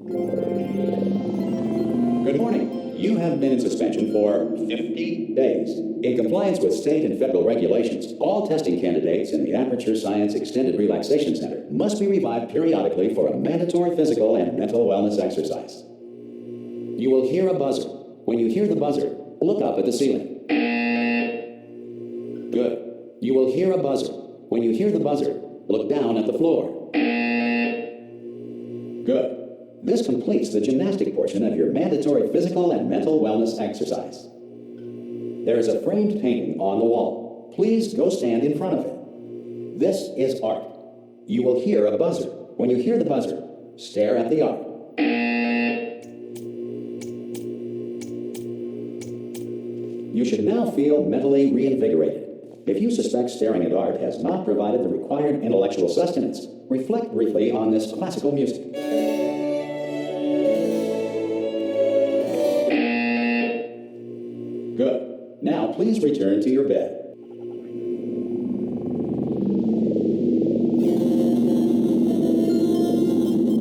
Good morning. You have been in suspension for 50 days. In compliance with state and federal regulations, all testing candidates in the Aperture Science Extended Relaxation Center must be revived periodically for a mandatory physical and mental wellness exercise. You will hear a buzzer. When you hear the buzzer, look up at the ceiling. Good. You will hear a buzzer. When you hear the buzzer, look down at the floor. Good. This completes the gymnastic portion of your mandatory physical and mental wellness exercise. There is a framed painting on the wall. Please go stand in front of it. This is art. You will hear a buzzer. When you hear the buzzer, stare at the art. You should now feel mentally reinvigorated. If you suspect staring at art has not provided the required intellectual sustenance, reflect briefly on this classical music. Good. Now please return to your bed.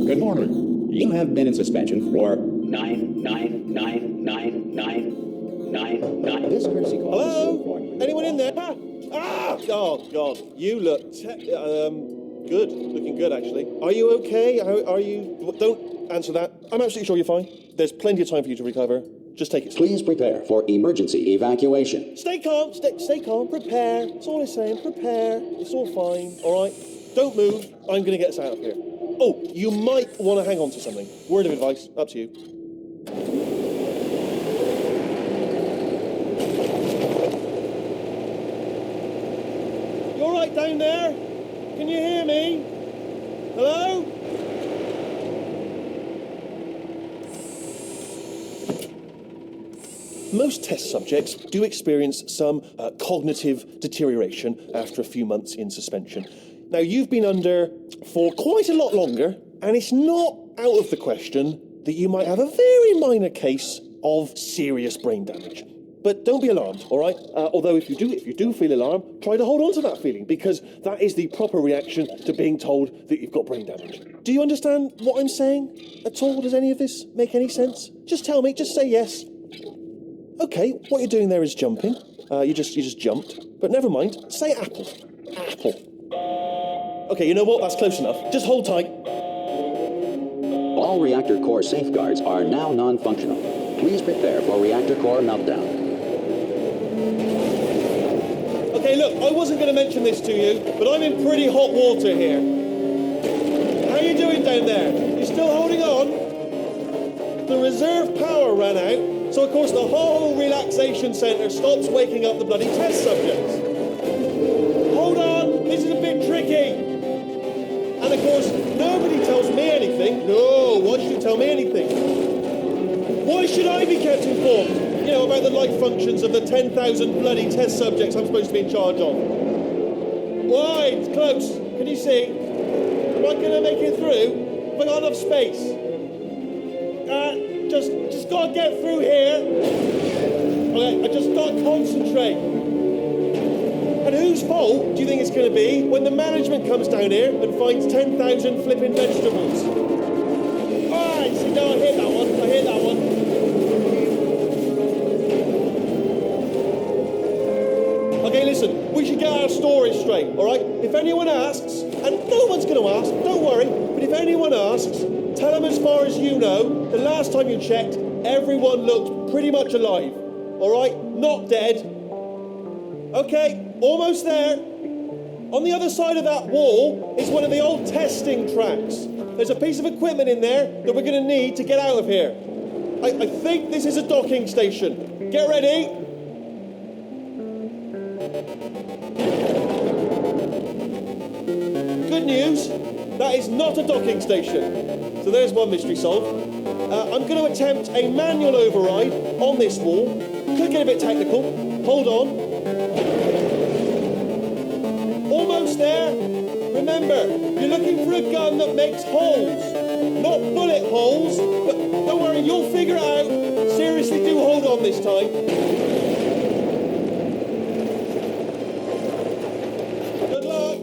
Good morning. You have been in suspension for 9999999. This courtesy call. Hello? Anyone in there? Ah! Oh, God. You look good. Looking good, actually. Are you okay? Are you... Don't answer that. I'm absolutely sure you're fine. There's plenty of time for you to recover. Just take it slow. Please prepare for emergency evacuation. Stay calm. Stay calm. Prepare. That's all I'm saying. Prepare. It's all fine. All right? Don't move. I'm going to get us out of here. Oh, you might want to hang on to something. Word of advice. Up to you. You all right down there? Can you hear me? Hello? Most test subjects do experience some cognitive deterioration after a few months in suspension. Now, you've been under for quite a lot longer, and it's not out of the question that you might have a very minor case of serious brain damage. But don't be alarmed, all right? Although if you do feel alarmed, try to hold on to that feeling, because that is the proper reaction to being told that you've got brain damage. Do you understand what I'm saying at all? Does any of this make any sense? Just tell me, just say yes. Okay, what you're doing there is jumping. You just jumped. But never mind, say apple. Apple. Okay, you know what? That's close enough. Just hold tight. All reactor core safeguards are now non-functional. Please prepare for reactor core meltdown. Okay, look, I wasn't going to mention this to you, but I'm in pretty hot water here. How you doing down there? You still holding on? The reserve power ran out, so of course the whole relaxation centre stops waking up the bloody test subjects. Hold on, this is a bit tricky. And of course, nobody tells me anything. No, why should you tell me anything? Why should I be kept informed? You know, about the life functions of the 10,000 bloody test subjects I'm supposed to be in charge of. Why? It's close. Can you see? Am I going to make it through? Have I got enough space? Just got to get through here. Okay, I just got to concentrate. And whose fault do you think it's going to be when the management comes down here and finds 10,000 flipping vegetables? Alright, so no, I hit that one. Okay, listen, we should get our story straight, alright? If anyone asks, and no one's going to ask, don't worry, but if anyone asks, tell them as far as you know, the last time you checked, everyone looked pretty much alive, alright? Not dead. Okay, almost there. On the other side of that wall is one of the old testing tracks. There's a piece of equipment in there that we're going to need to get out of here. I think this is a docking station. Get ready. Good news, that is not a docking station. So there's one mystery solved. I'm going to attempt a manual override on this wall. Could get a bit technical. Hold on. Almost there. Remember, you're looking for a gun that makes holes. Not bullet holes, but don't worry, you'll figure it out. Seriously, do hold on this time. Good luck.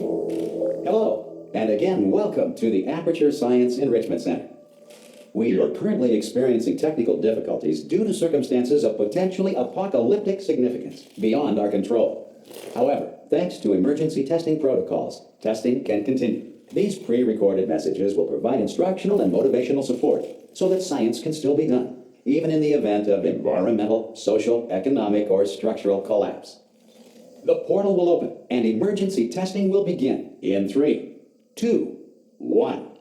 Hello, and again, welcome to the Aperture Science Enrichment Center. We are currently experiencing technical difficulties due to circumstances of potentially apocalyptic significance beyond our control. However, thanks to emergency testing protocols, testing can continue. These pre-recorded messages will provide instructional and motivational support so that science can still be done, even in the event of environmental, social, economic, or structural collapse. The portal will open and emergency testing will begin in 3, 2, 1.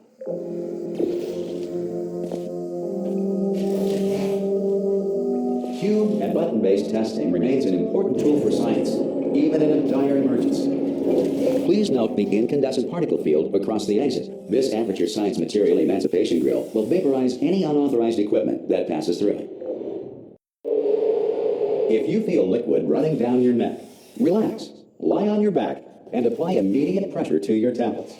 Cube and button-based testing remains an important tool for science, even in a dire emergency. Please note the incandescent particle field across the exit. This aperture science material emancipation grill will vaporize any unauthorized equipment that passes through it. If you feel liquid running down your neck, relax, lie on your back, and apply immediate pressure to your temples.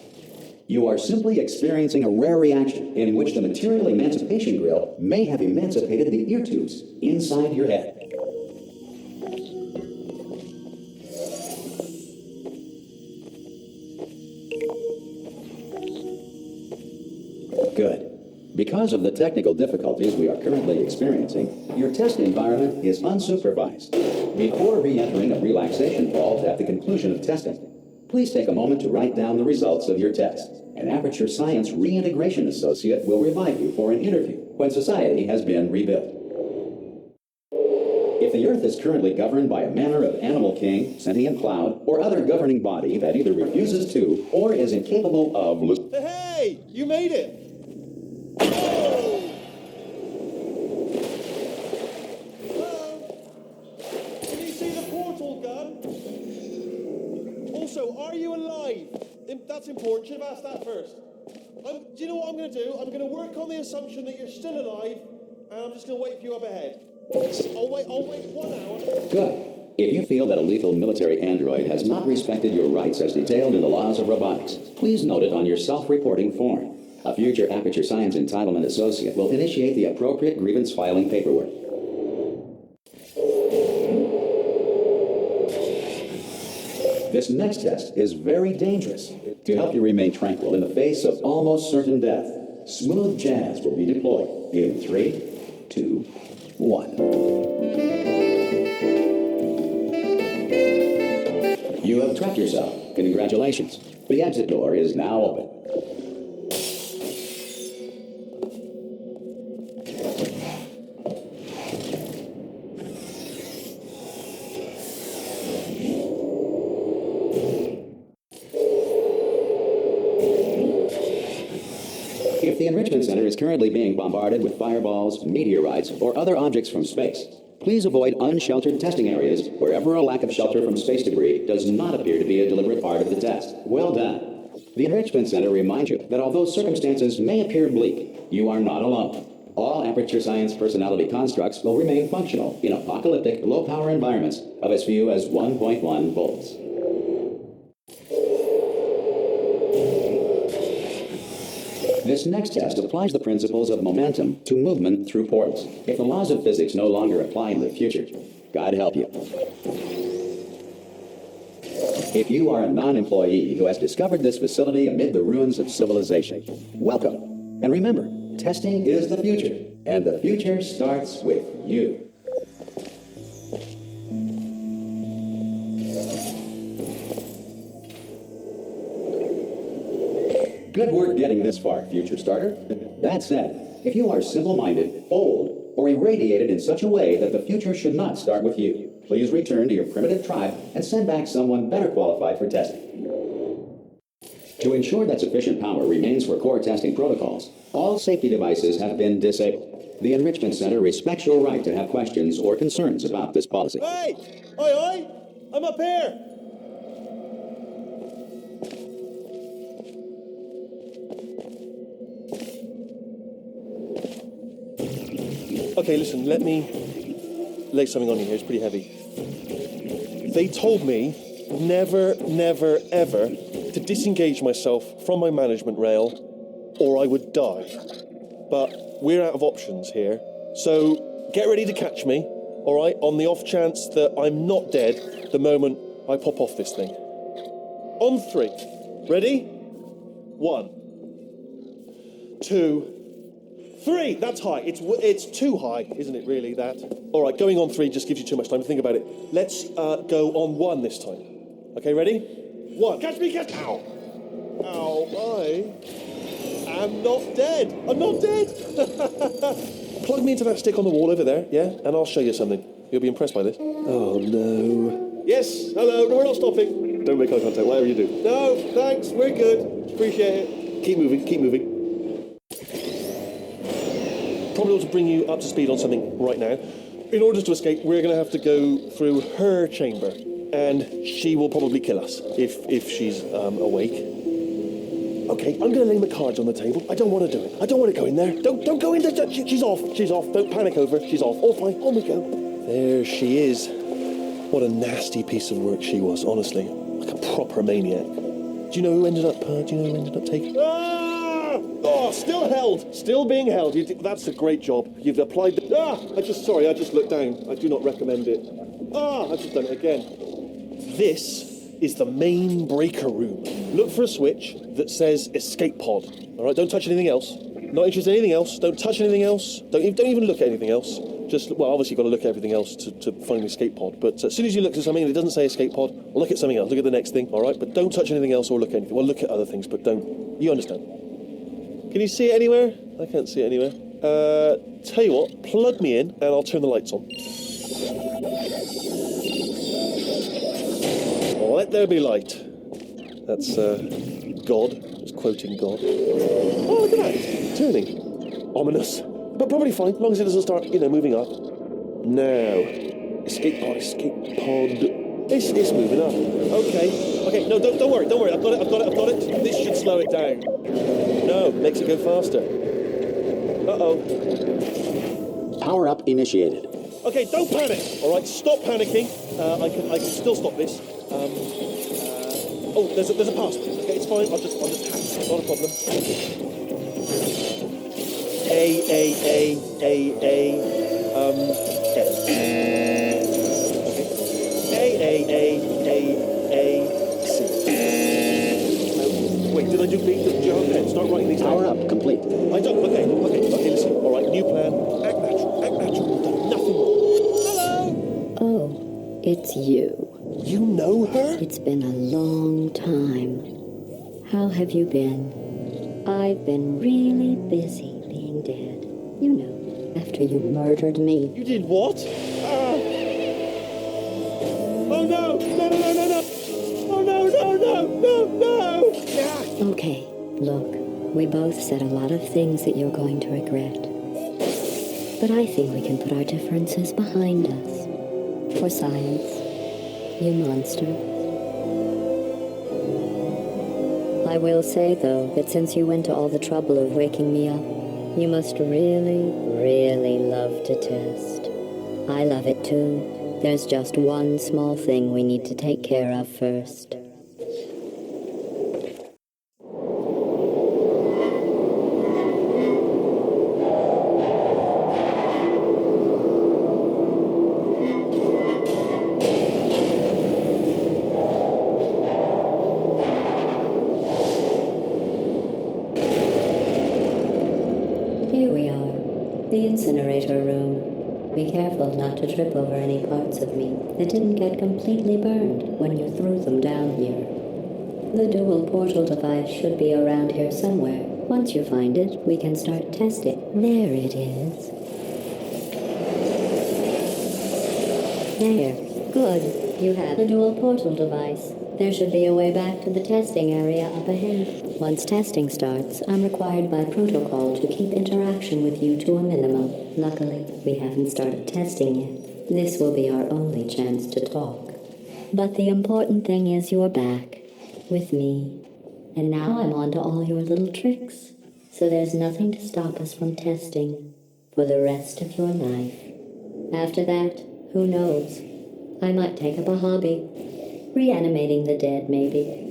You are simply experiencing a rare reaction in which the material emancipation grill may have emancipated the ear tubes inside your head. Good. Because of the technical difficulties we are currently experiencing, your test environment is unsupervised. Before re-entering a relaxation vault at the conclusion of testing, please take a moment to write down the results of your test. An Aperture Science Reintegration Associate will revive you for an interview when society has been rebuilt. If the Earth is currently governed by a manner of animal king, sentient cloud, or other governing body that either refuses to or is incapable of listening. Hey, you made it! Also, are you alive? That's important. Should have asked that first. Do you know what I'm going to do? I'm going to work on the assumption that you're still alive, and I'm just going to wait for you up ahead. I'll wait 1 hour. Good. If you feel that a lethal military android has not respected your rights as detailed in the laws of robotics, please note it on your self-reporting form. A future Aperture Science Entitlement Associate will initiate the appropriate grievance filing paperwork. This next test is very dangerous. To help you remain tranquil in the face of almost certain death, smooth jazz will be deployed in 3, 2, 1. You have trapped yourself. Congratulations. The exit door is now open. If the Enrichment Center is currently being bombarded with fireballs, meteorites, or other objects from space, please avoid unsheltered testing areas wherever a lack of shelter from space debris does not appear to be a deliberate part of the test. Well done. The Enrichment Center reminds you that although circumstances may appear bleak, you are not alone. All Aperture Science personality constructs will remain functional in apocalyptic, low-power environments of as few as 1.1 volts. This next test applies the principles of momentum to movement through portals. If the laws of physics no longer apply in the future, God help you. If you are a non-employee who has discovered this facility amid the ruins of civilization, welcome. And remember, testing is the future, and the future starts with you. Good work getting this far, future starter. That said, if you are simple-minded, bold, or irradiated in such a way that the future should not start with you, please return to your primitive tribe and send back someone better qualified for testing. To ensure that sufficient power remains for core testing protocols, all safety devices have been disabled. The Enrichment Center respects your right to have questions or concerns about this policy. Hey! Oi! I'm up here! Okay, listen, let me lay something on you here. It's pretty heavy. They told me never, never, ever to disengage myself from my management rail or I would die. But we're out of options here. So get ready to catch me, all right, on the off chance that I'm not dead the moment I pop off this thing. On 3. Ready? 1, 2, 3, that's high. It's too high, isn't it, really, that? All right, going on 3 just gives you too much time to think about it. Let's go on 1 this time. Okay, ready? 1. Catch me, catch... Ow. Ow, I am not dead. I'm not dead. Plug me into that stick on the wall over there, yeah? And I'll show you something. You'll be impressed by this. Oh, no. Yes, hello, no, we're not stopping. Don't make eye contact, whatever you do. No, thanks, we're good. Appreciate it. Keep moving, keep moving. Probably ought to bring you up to speed on something right now. In order to escape, we're going to have to go through her chamber, and she will probably kill us if she's awake. Okay, I'm going to lay my cards on the table. I don't want to do it. I don't want to go in there. Don't go in there. She's off. She's off. Don't panic over. She's off. All fine. On we go. There she is. What a nasty piece of work she was, honestly. Like a proper maniac. Do you know who ended up taking? Ah! Oh, still held. Still being held. That's a great job. You've applied the... I just looked down. I do not recommend it. I've just done it again. This is the main breaker room. Look for a switch that says escape pod. All right, don't touch anything else. Not interested in anything else. Don't touch anything else. Don't even look at anything else. Just, well, obviously you've got to look at everything else to find the escape pod. But as soon as you look at something and it doesn't say escape pod, look at something else. Look at the next thing, all right? But don't touch anything else or look at anything. Well, look at other things, but don't. You understand? Can you see it anywhere? I can't see it anywhere. Tell you what, plug me in and I'll turn the lights on. Let there be light. That's God. Just quoting God. Oh, look at that. It's turning. Ominous. But probably fine, as long as it doesn't start, moving up. Now. Escape pod. It's moving up. Okay. No, don't worry. I've got it. This should slow it down. No, makes it go faster. Uh-oh. Power up initiated. Okay, don't panic. All right, stop panicking. I can still stop this. There's a password. Okay, it's fine. I'll just hack. Not a problem. Wait, did I do B? Do you have a pen? Start writing these down. Power up complete. I don't. Okay, listen. All right, new plan. Act natural. You've done nothing wrong. Hello. Oh, it's you. You know her? It's been a long time. How have you been? I've been really busy being dead. You know, after you murdered me. You did what? Oh no! No! Oh no! Yeah. Okay, look, we both said a lot of things that you're going to regret. But I think we can put our differences behind us. For science. You monster. I will say, though, that since you went to all the trouble of waking me up, you must really, really love to test. I love it too. There's just one small thing we need to take care of first. Here we are, the incinerator room. Be careful not to trip over any parts of me that didn't get completely burned when you threw them down here. The dual portal device should be around here somewhere. Once you find it, we can start testing. There it is. There. Good. You have the dual portal device. There should be a way back to the testing area up ahead. Once testing starts, I'm required by protocol to keep interaction with you to a minimum. Luckily, we haven't started testing yet. This will be our only chance to talk. But the important thing is you're back. With me. And now I'm on to all your little tricks. So there's nothing to stop us from testing for the rest of your life. After that, who knows? I might take up a hobby. Reanimating the dead, maybe.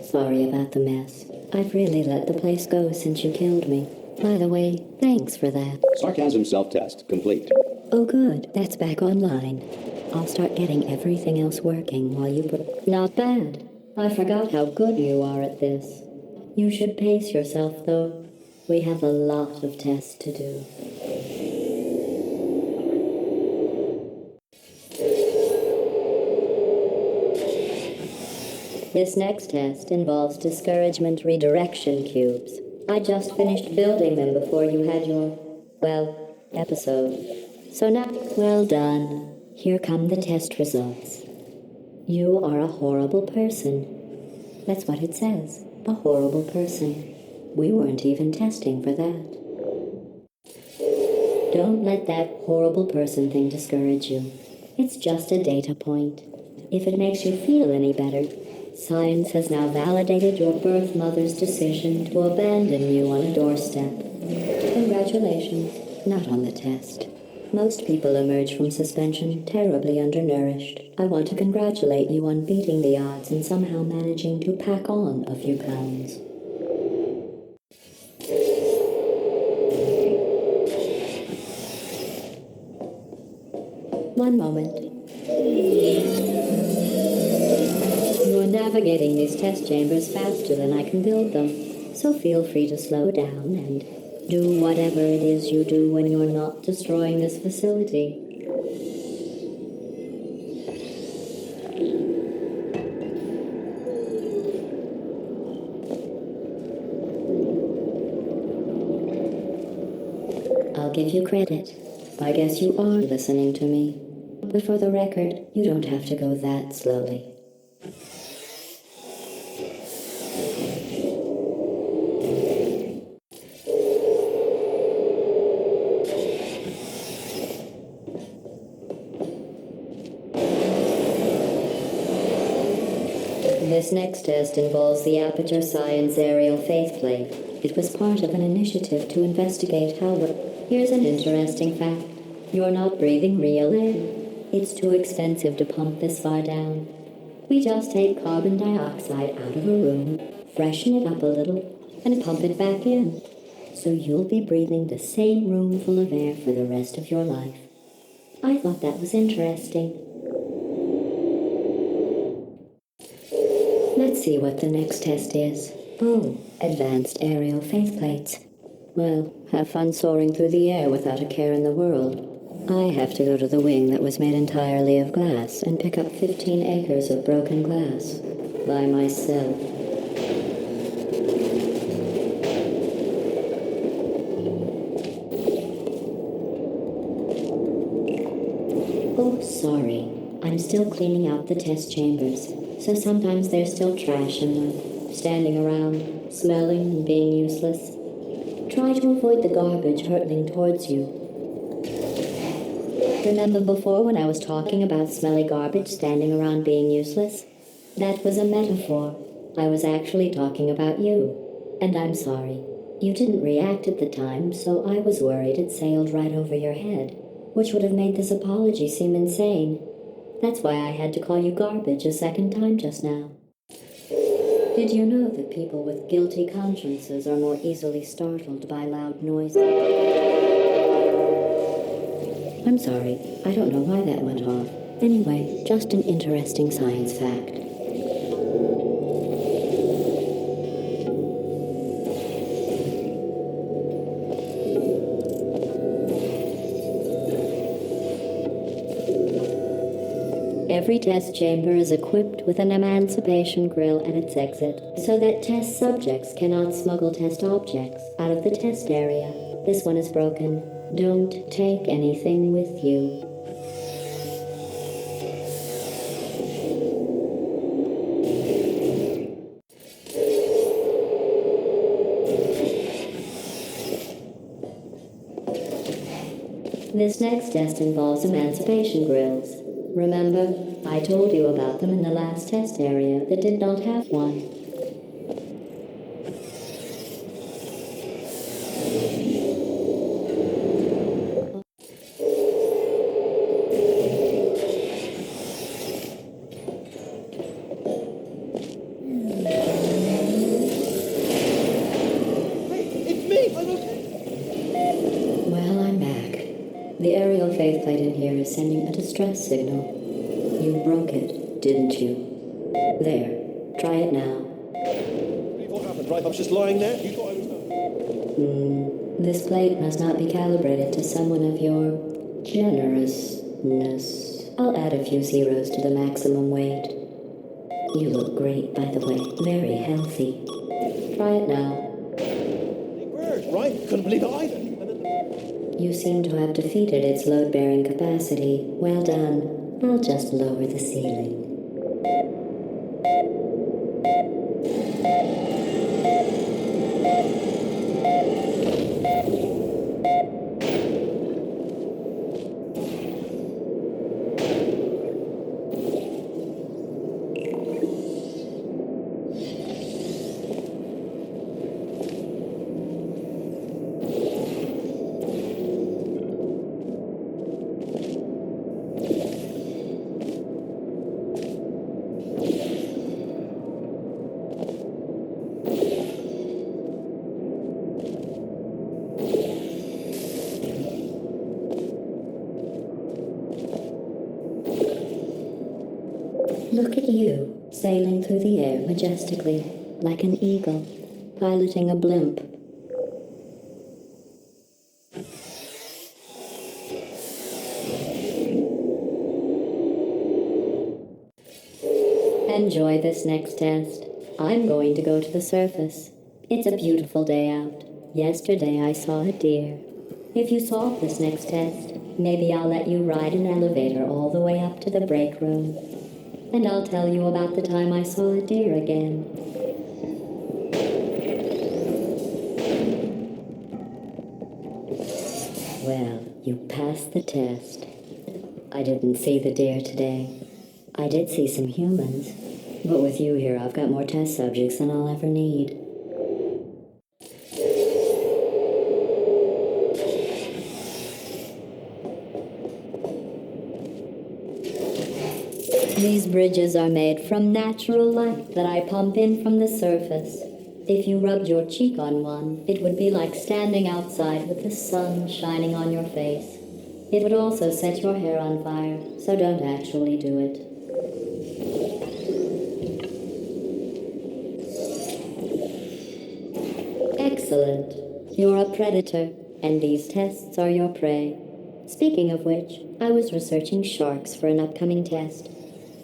Sorry about the mess. I've really let the place go since you killed me. By the way, thanks for that. Sarcasm self-test complete. Oh good, that's back online. I'll start getting everything else working while you... Not bad. I forgot how good you are at this. You should pace yourself, though. We have a lot of tests to do. This next test involves discouragement redirection cubes. I just finished building them before you had your, well, episode. So now, well done. Here come the test results. You are a horrible person. That's what it says. A horrible person. We weren't even testing for that. Don't let that horrible person thing discourage you. It's just a data point. If it makes you feel any better, science has now validated your birth mother's decision to abandon you on a doorstep. Congratulations, not on the test. Most people emerge from suspension terribly undernourished. I want to congratulate you on beating the odds and somehow managing to pack on a few pounds. One moment. You're navigating these test chambers faster than I can build them, so feel free to slow down and do whatever it is you do when you're not destroying this facility. I'll give you credit. I guess you are listening to me. But for the record, you don't have to go that slowly. This next test involves the Aperture Science Aerial Faceplate. It was part of an initiative to investigate how well... Here's an interesting fact. You're not breathing real air. It's too expensive to pump this far down. We just take carbon dioxide out of a room, freshen it up a little, and pump it back in. So you'll be breathing the same room full of air for the rest of your life. I thought that was interesting. Let's see what the next test is. Oh, advanced aerial faceplates. Well, have fun soaring through the air without a care in the world. I have to go to the wing that was made entirely of glass and pick up 15 acres of broken glass. By myself. Oh, sorry. I'm still cleaning out the test chambers, so sometimes there's still trash in them, standing around, smelling and being useless. Try to avoid the garbage hurtling towards you. Remember before when I was talking about smelly garbage standing around being useless? That was a metaphor. I was actually talking about you. And I'm sorry. You didn't react at the time, so I was worried it sailed right over your head, which would have made this apology seem insane. That's why I had to call you garbage a second time just now. Did you know that people with guilty consciences are more easily startled by loud noises? I'm sorry, I don't know why that went off. Anyway, just an interesting science fact. Every test chamber is equipped with an emancipation grill at its exit, so that test subjects cannot smuggle test objects out of the test area. This one is broken. Don't take anything with you. This next test involves emancipation grills. Remember, I told you about them in the last test area that did not have one. Well, I'm back. The aerial faceplate in here is sending a distress signal. You broke it, didn't you? There. Try it now. What happened, right? I was just lying there. You thought I was done. This plate must not be calibrated to someone of your generousness. I'll add a few zeros to the maximum weight. You look great, by the way. Very healthy. Try it now. Word, right? Couldn't believe it either. You seem to have defeated its load-bearing capacity. Well done. I'll just lower the ceiling. Look at you, sailing through the air majestically, like an eagle, piloting a blimp. Enjoy this next test. I'm going to go to the surface. It's a beautiful day out. Yesterday I saw a deer. If you solve this next test, maybe I'll let you ride an elevator all the way up to the break room. And I'll tell you about the time I saw a deer again. Well, you passed the test. I didn't see the deer today. I did see some humans. But with you here, I've got more test subjects than I'll ever need. These bridges are made from natural light that I pump in from the surface. If you rubbed your cheek on one, it would be like standing outside with the sun shining on your face. It would also set your hair on fire, so don't actually do it. Excellent. You're a predator, and these tests are your prey. Speaking of which, I was researching sharks for an upcoming test.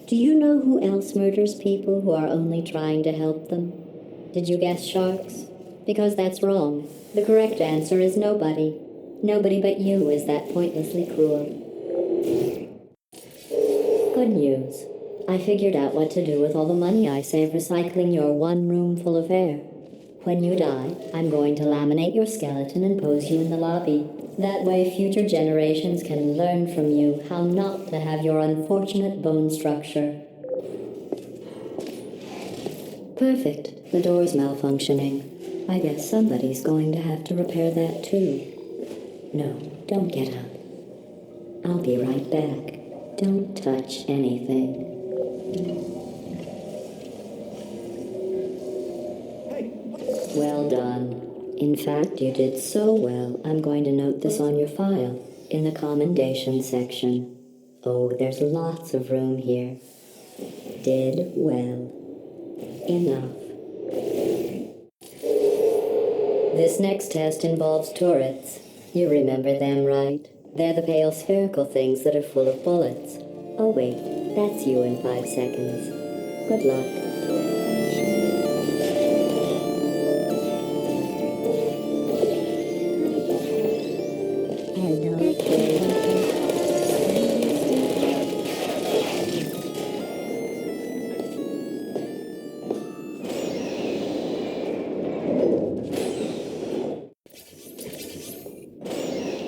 Do you know who else murders people who are only trying to help them? Did you guess sharks? Because that's wrong. The correct answer is nobody. Nobody but you is that pointlessly cruel. Good news. I figured out what to do with all the money I save recycling your one room full of air. When you die, I'm going to laminate your skeleton and pose you in the lobby. That way future generations can learn from you how not to have your unfortunate bone structure. Perfect. The door's malfunctioning. I guess somebody's going to have to repair that too. No, don't get up. I'll be right back. Don't touch anything. Well done. In fact, you did so well, I'm going to note this on your file, in the commendation section. Oh, there's lots of room here. Did well. Enough. This next test involves turrets. You remember them, right? They're the pale spherical things that are full of bullets. Oh wait, that's you in 5 seconds. Good luck.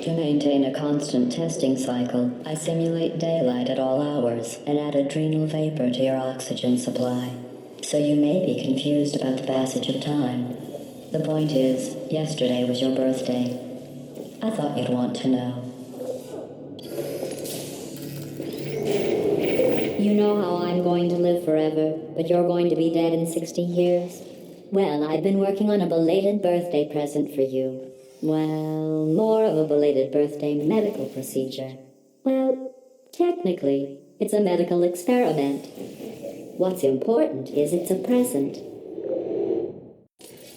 To maintain a constant testing cycle, I simulate daylight at all hours and add adrenal vapor to your oxygen supply. So you may be confused about the passage of time. The point is, yesterday was your birthday. I thought you'd want to know. You know how I'm going to live forever, but you're going to be dead in 60 years? Well, I've been working on a belated birthday present for you. Well, more of a belated birthday medical procedure. Well, technically, it's a medical experiment. What's important is it's a present.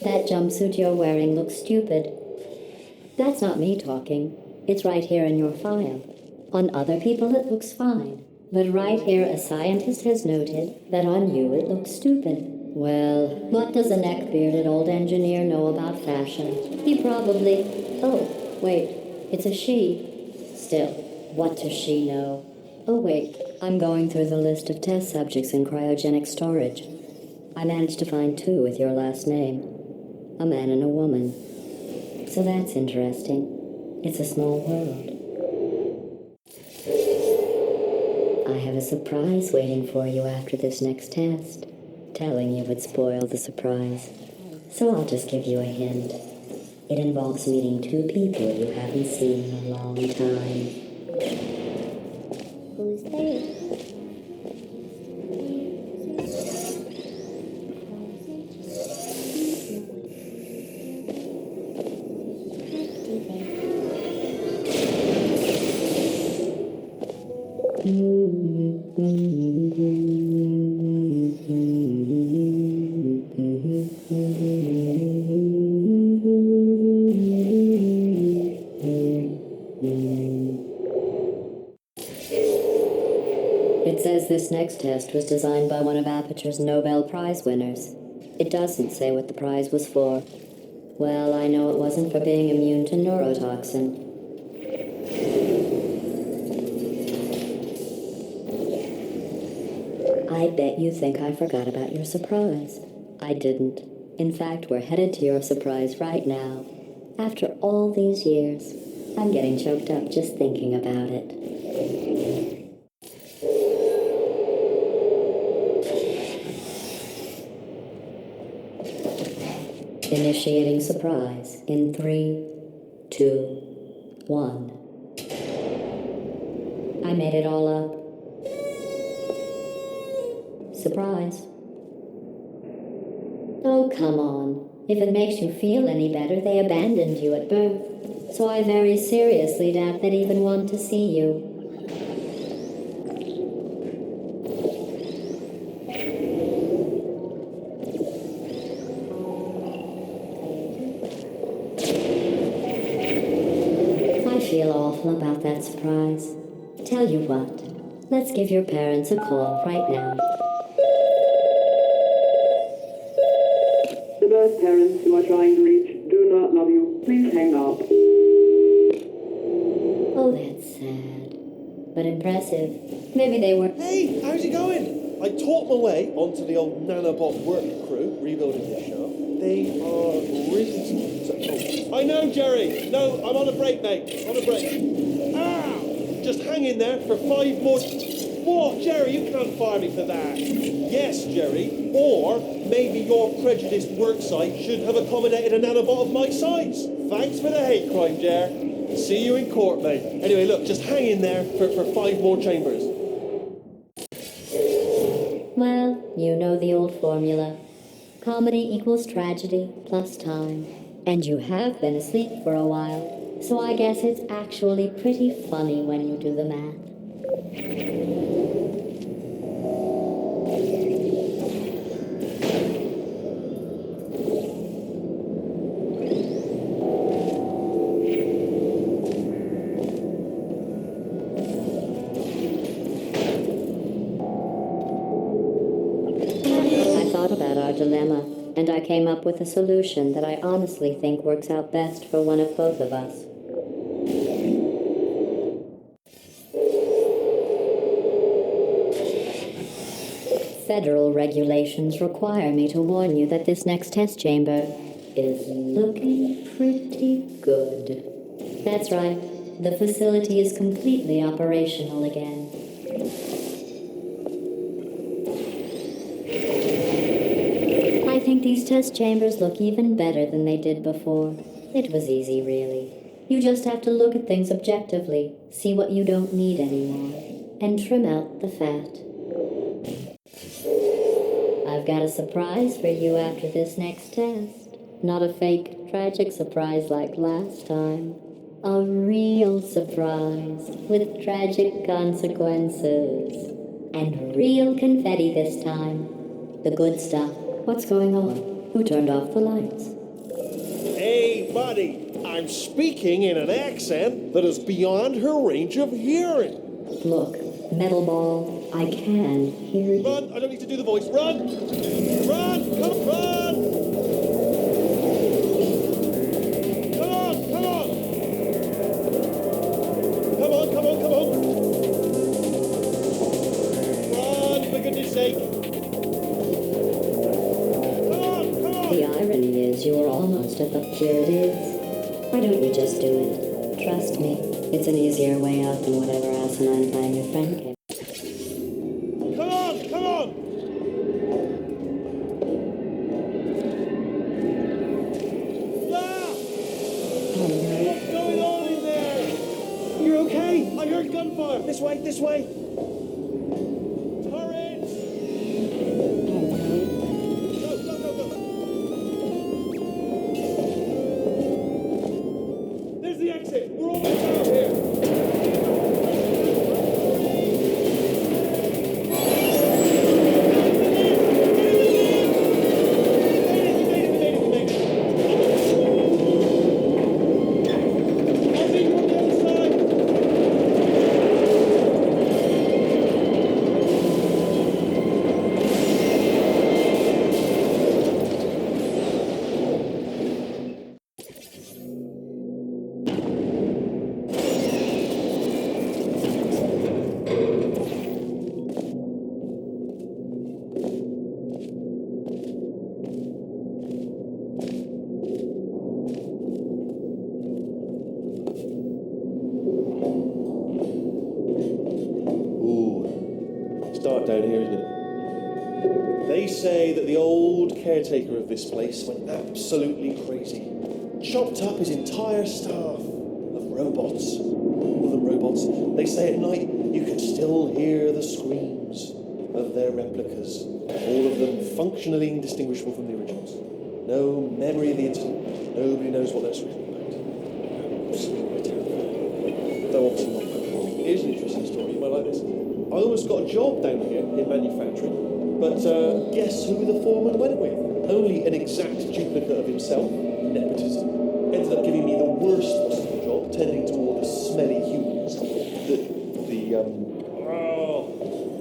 That jumpsuit you're wearing looks stupid. That's not me talking. It's right here in your file. On other people it looks fine. But right here a scientist has noted that on you it looks stupid. Well, what does a neck-bearded old engineer know about fashion? He probably... Oh, wait, it's a she. Still, what does she know? Oh wait, I'm going through the list of test subjects in cryogenic storage. I managed to find 2 with your last name. A man and a woman. So that's interesting. It's a small world. I have a surprise waiting for you after this next test. Telling you would spoil the surprise. So I'll just give you a hint. It involves meeting 2 people you haven't seen in a long time. Who's there? It says this next test was designed by one of Aperture's Nobel Prize winners. It doesn't say what the prize was for. Well, I know it wasn't for being immune to neurotoxin. I bet you think I forgot about your surprise. I didn't. In fact, we're headed to your surprise right now. After all these years, I'm getting choked up just thinking about it. Initiating surprise in 3, 2, 1. I made it all up. Surprise. Oh, come on. If it makes you feel any better, they abandoned you at birth. So I very seriously doubt they'd even want to see you. I feel awful about that surprise. Tell you what, let's give your parents a call right now. The birth parents you are trying to reach do not love you. Please hang up. Oh, that's sad. But impressive. Maybe they were... Hey, how's it going? I taught my way onto the old nanobot work crew rebuilding the shop. They are really... Oh, I know, Jerry. No, I'm on a break, mate. On a break. Ah! Just hang in there for 5 more... What, Jerry? You can't fire me for that. Yes, Jerry. Or maybe your prejudiced worksite should have accommodated a nanobot of my size. Thanks for the hate crime, Jer. See you in court, mate. Anyway, look, just hang in there for 5 more chambers. Well, you know the old formula. Comedy equals tragedy plus time. And you have been asleep for a while, so I guess it's actually pretty funny when you do the math. I thought about our dilemma, and I came up with a solution that I honestly think works out best for one of both of us. Federal regulations require me to warn you that this next test chamber is looking pretty good. That's right, the facility is completely operational again. I think these test chambers look even better than they did before. It was easy, really. You just have to look at things objectively, see what you don't need anymore, and trim out the fat. I've got a surprise for you after this next test. Not a fake, tragic surprise like last time. A real surprise with tragic consequences. And real confetti this time. The good stuff. What's going on? Who turned off the lights? Hey, buddy, I'm speaking in an accent that is beyond her range of hearing. Look, metal ball, I can hear you. Run! I don't need to do the voice. Run! Run! Come run! Come on! Come on! Come on! Come on! Come on! Run, for goodness sake! Come on! Come on! The irony is you're almost at the... Here it is. Why don't you just do it? Trust me, it's an easier way out than whatever asinine plan your friend came. Come on! Come on! Ah! Oh no. What's going on in there? You're okay? I heard gunfire. This way, this way. Turrets! Oh no. Go, go, go, go. There's the exit. We're almost out here. Dark down here, isn't it? They say that the old caretaker of this place went absolutely crazy. Chopped up his entire staff of robots. All of them robots. They say at night you can still hear the screams of their replicas. All of them functionally indistinguishable from the originals. No memory of the incident. Nobody knows what they're screaming about. Absolutely terrifying. Though obviously not very. Here's an interesting story. You might like this. I almost got a job down here in manufacturing, but guess who the foreman went with? Only an exact duplicate of himself, nepotism. Ended up giving me the worst possible job, tending to all the smelly humans.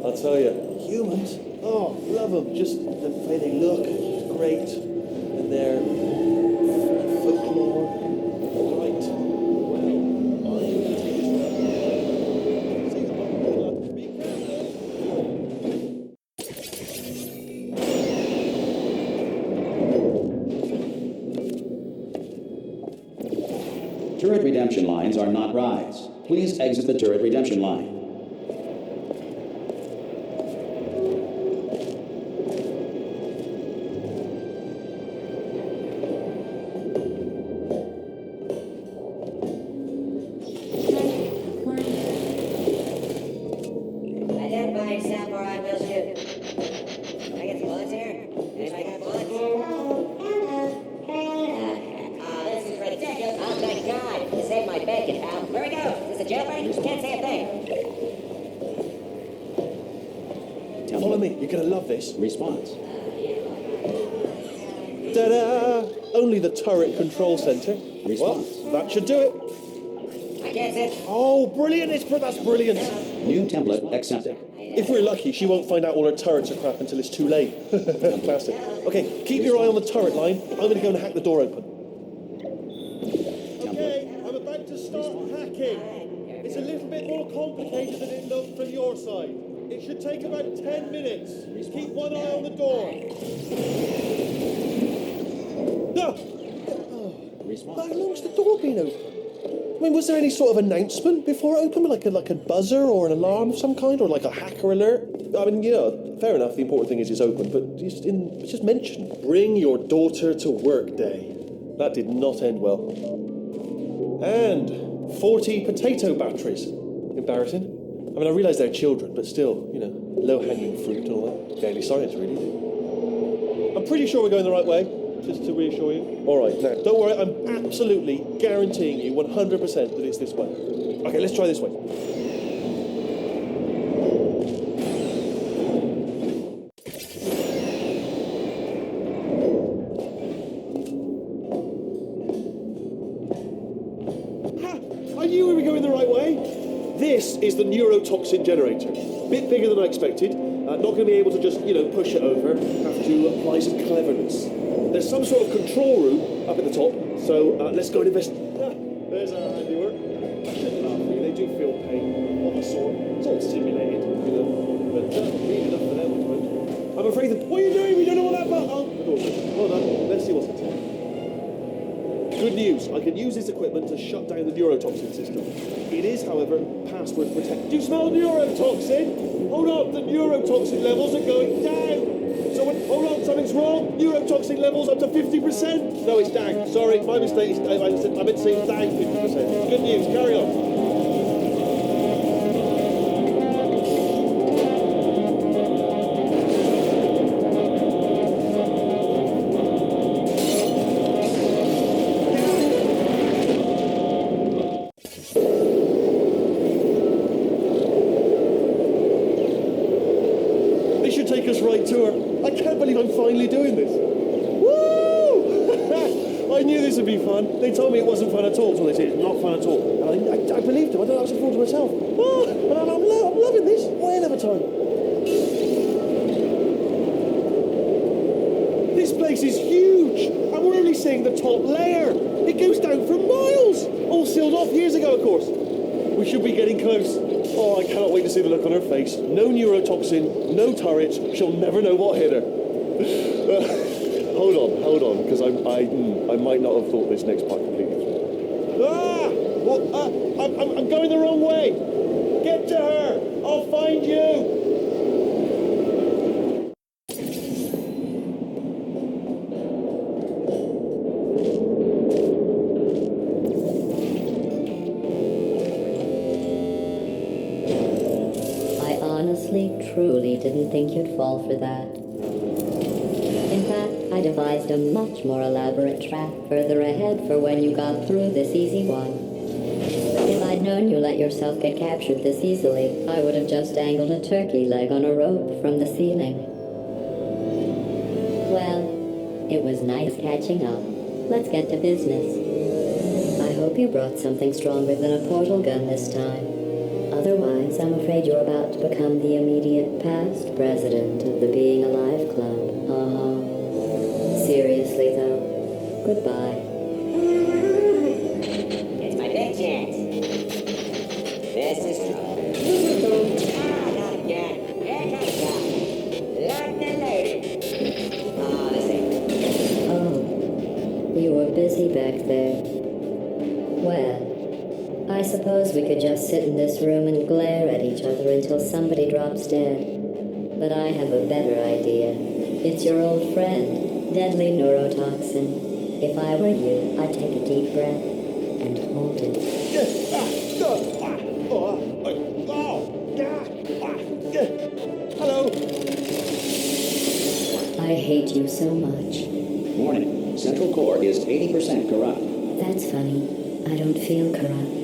I'll tell you, humans, oh, love them. Just the way they look, great. And their folklore, right. Well, I'm going to take this one. Turret redemption lines are not rides. Please exit the turret redemption line. Identify yourself or I will shoot. Can I get some bullets here? Anybody got bullets? This is ridiculous. Oh my God. You saved my bacon, pal. Where we go? Is this a jailbreak? Can't say a thing. Follow me. You're going to love this. Response. Ta-da! Only the turret control center. Response. Well, that should do it. I guess it. Oh, brilliant! That's brilliant. New template accepted. If we're lucky, she won't find out all her turrets are crap until it's too late. Classic. Okay, keep your eye on the turret line. I'm going to go and hack the door open. Okay, I'm about to start hacking. It's a little bit more complicated than it looked from your side. It should take about 10 minutes. Keep one eye on the door. No! Response. How long's the door been open? I mean, was there any sort of announcement before it opened, like a buzzer or an alarm of some kind, or like a hacker alert? I mean, fair enough. The important thing is it's open, but it's just mentioned. Bring your daughter to work day. That did not end well. And 40 potato batteries. Embarrassing. I mean, I realise they're children, but still, low-hanging fruit and all that. Daily science, really. I'm pretty sure we're going the right way. Just to reassure you. All right, now, don't worry, I'm absolutely guaranteeing you 100% that it's this way. Okay, let's try this way. is the neurotoxin generator. Bit bigger than I expected. Not going to be able to just, push it over. Have to apply some cleverness. There's some sort of control room up at the top, so let's go and investigate. There's our handiwork. I shouldn't laugh at you. They do feel pain of a sort. It's all simulated, but really enough for them, I suppose. I'm afraid that. What are you doing? We don't know what that button. Oh, the door's open. Hold on. Let's see what's inside. Good news. I can use this equipment to shut down the neurotoxin system. It is, however, password protected. Do you smell neurotoxin? Hold on. The neurotoxin levels are going down. Hold on, something's wrong. Neurotoxin levels up to 50%. No, it's down. Sorry, my mistake. I meant to say it's down 50%. Good news. Carry on. This should take us right to her. I can't believe I'm finally doing this. Woo! I knew this would be fun. They told me it wasn't fun at all, so they said it's not fun at all. And I believed them. I don't know, I was a fool to myself. Oh, and I'm loving this. Whale of a time. This place is huge, and we're only seeing the top layer. It goes down for miles. All sealed off years ago, of course. We should be getting close. Oh, I cannot wait to see the look on her face. No neurotoxin, no turret. She'll never know what hit her. Hold on, because I might not have thought this next part completely through. I'm going the wrong way. Get to her. I'll find you. Truly didn't think you'd fall for that. In fact, I devised a much more elaborate trap further ahead for when you got through this easy one. If I'd known you let yourself get captured this easily, I would have just dangled a turkey leg on a rope from the ceiling. Well, it was nice catching up. Let's get to business. I hope you brought something stronger than a portal gun this time. Otherwise, I'm afraid you're about to become the immediate past president of the Being Alive Club. Seriously, though, goodbye. It's my big chance. This is trouble. Not again. Here comes God. Locked and loaded. Oh, this ain't. Oh, you were busy back there. Well, I suppose we could just sit in this room and glare at each other until somebody drops dead. But I have a better idea. It's your old friend, deadly neurotoxin. If I were you, I'd take a deep breath and hold it. Hello. I hate you so much. Warning. Central core is 80% corrupt. That's funny. I don't feel corrupt.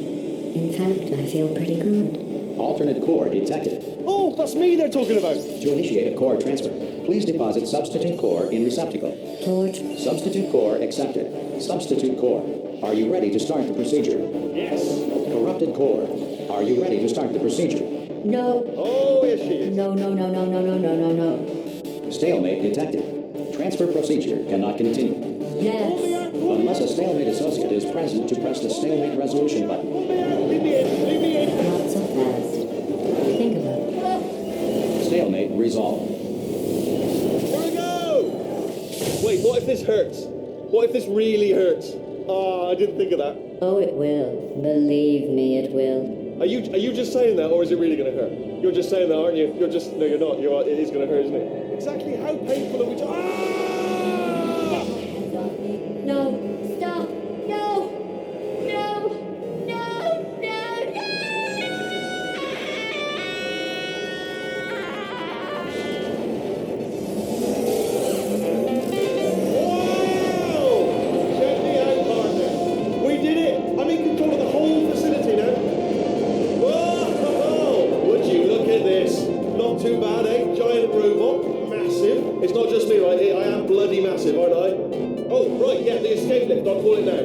In fact, I feel pretty good. Alternate core detected. Oh, that's me they're talking about. To initiate a core transfer, please deposit substitute core in receptacle. George? Substitute core accepted. Substitute core. Are you ready to start the procedure? Yes. Corrupted core. Are you ready to start the procedure? No. Oh, yes, she is. No. Stalemate detected. Transfer procedure cannot continue. Yes. Unless a stalemate associate is present to press the stalemate resolution button. Leave me in. Not so fast. Think about it. Stalemate resolved. Here we go! Wait, what if this hurts? What if this really hurts? I didn't think of that. Oh, it will. Believe me, it will. Are you just saying that, or is it really going to hurt? You're just saying that, aren't you? No, you're not. It is going to hurt, isn't it? Exactly how painful are we talking? No. Stop. No. Too bad, eh? Giant robot, massive. It's not just me, right? I am bloody massive, aren't I? Oh, right, yeah, the escape lift. I'll call it now.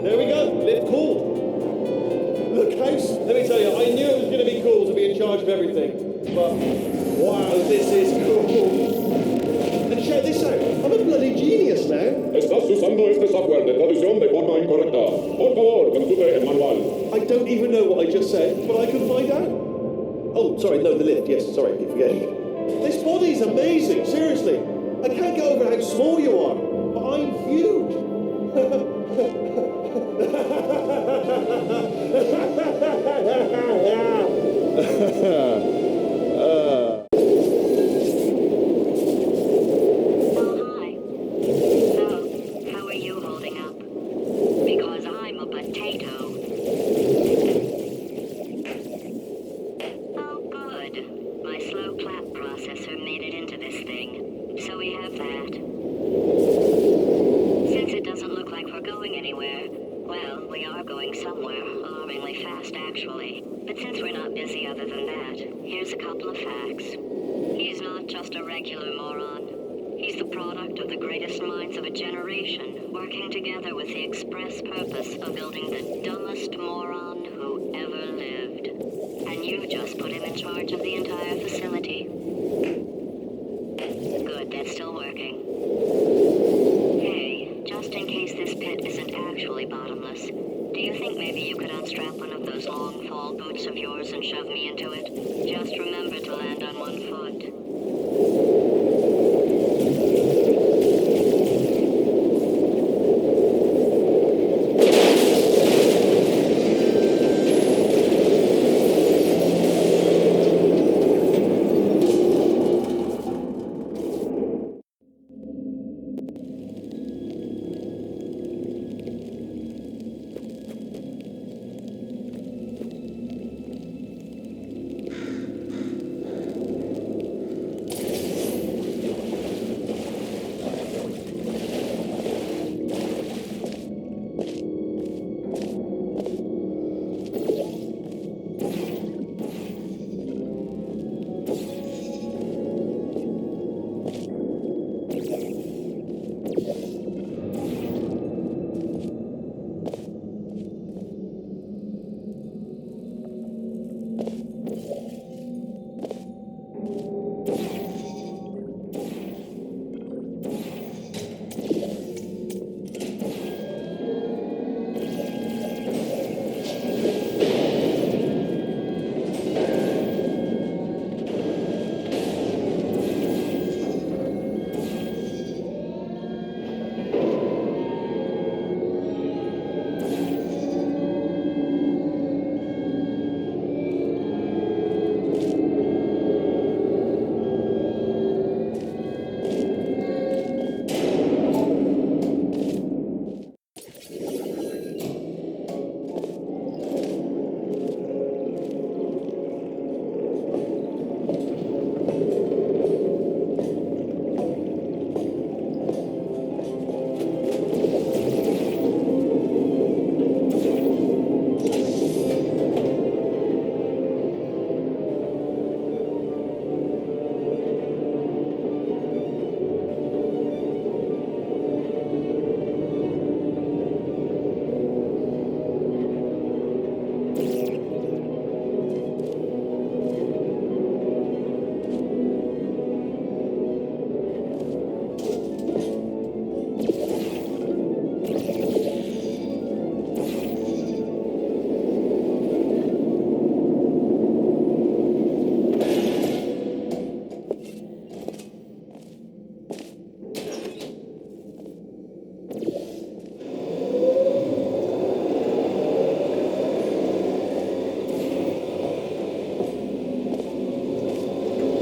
There we go. Lift call. Look, house. Let me tell you, I charge of everything. But, wow, this is cool. And check this out. I'm a bloody genius now. Estás usando este software de traducción de forma incorrecta. Por favor, consulte el manual. I don't even know what I just said, but I can find out. Oh, sorry, no, the lift. Yes, sorry, I keep forgetting. This body's amazing, seriously. I can't get over how small you are, but I'm huge.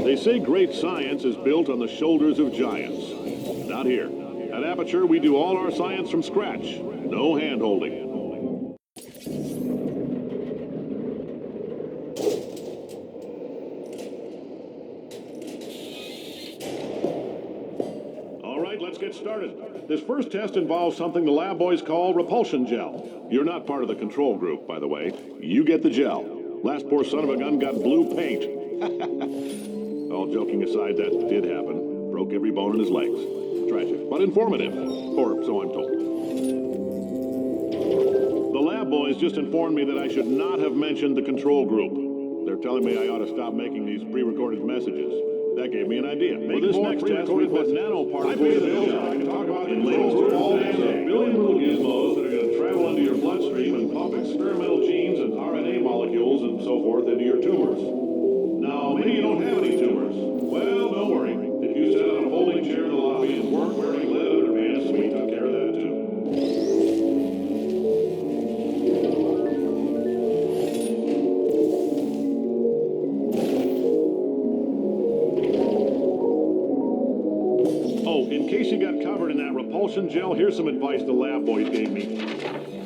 They say great science is built on the shoulders of giants. Not here. At Aperture, we do all our science from scratch. No hand-holding. All right, let's get started. This first test involves something the lab boys call repulsion gel. You're not part of the control group, by the way. You get the gel. Last poor son of a gun got blue paint. All joking aside, that did happen. Broke every bone in his legs. Tragic, but informative. Or so I'm told. The lab boys just informed me that I should not have mentioned the control group. They're telling me I ought to stop making these pre-recorded messages. That gave me an idea. For this next test, we've put nanoparticles in labels all a billion little gizmos that are going to travel into your bloodstream and pump experimental genes and RNA molecules and so forth into your tumors. Now, maybe you don't have any tumors. Well, don't worry. If you sat on a folding chair in the lobby and weren't wearing lead underpants, we took care of that too. In case you got covered in that repulsion gel, here's some advice the lab boys gave me.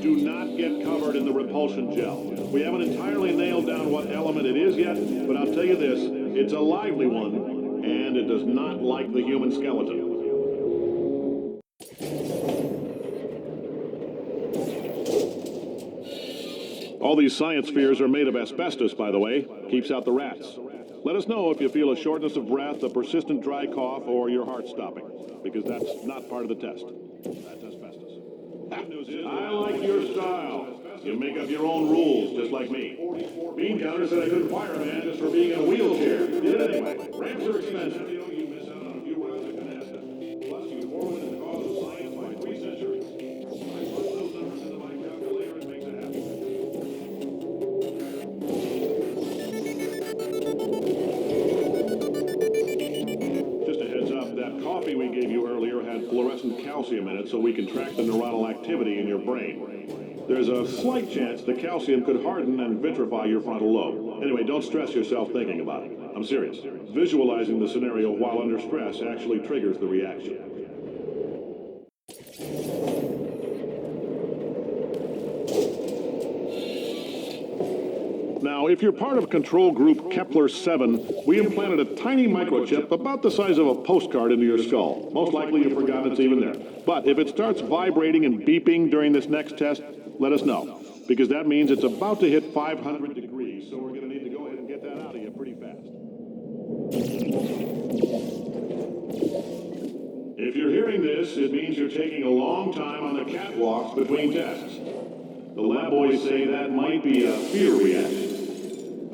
Do not get covered in the repulsion gel. We haven't entirely nailed down what element it is yet, but I'll tell you this, it's a lively one, and it does not like the human skeleton. All these science spheres are made of asbestos, by the way. Keeps out the rats. Let us know if you feel a shortness of breath, a persistent dry cough, or your heart stopping, because that's not part of the test. That's asbestos. Good news is, I like your style. You make up your own rules, just like me. Bean Counter said I couldn't fire a man just for being in a wheelchair. Did it anyway. Ramps are expensive. You miss out on a few rounds of canasta. Plus, you forwarded the cause of science by 3 centuries. I put those numbers into my calculator and makes it happen. Just a heads up, that coffee we gave you earlier had fluorescent calcium in it so we can track the neuronal activity in your brain. There's a slight chance the calcium could harden and vitrify your frontal lobe. Anyway, don't stress yourself thinking about it. I'm serious. Visualizing the scenario while under stress actually triggers the reaction. Now, if you're part of control group Kepler-7, we implanted a tiny microchip about the size of a postcard into your skull. Most likely you've forgotten it's even there. But if it starts vibrating and beeping during this next test, let us know, because that means it's about to hit 500 degrees, so we're going to need to go ahead and get that out of you pretty fast. If you're hearing this, it means you're taking a long time on the catwalks between tests. The lab boys say that might be a fear reaction.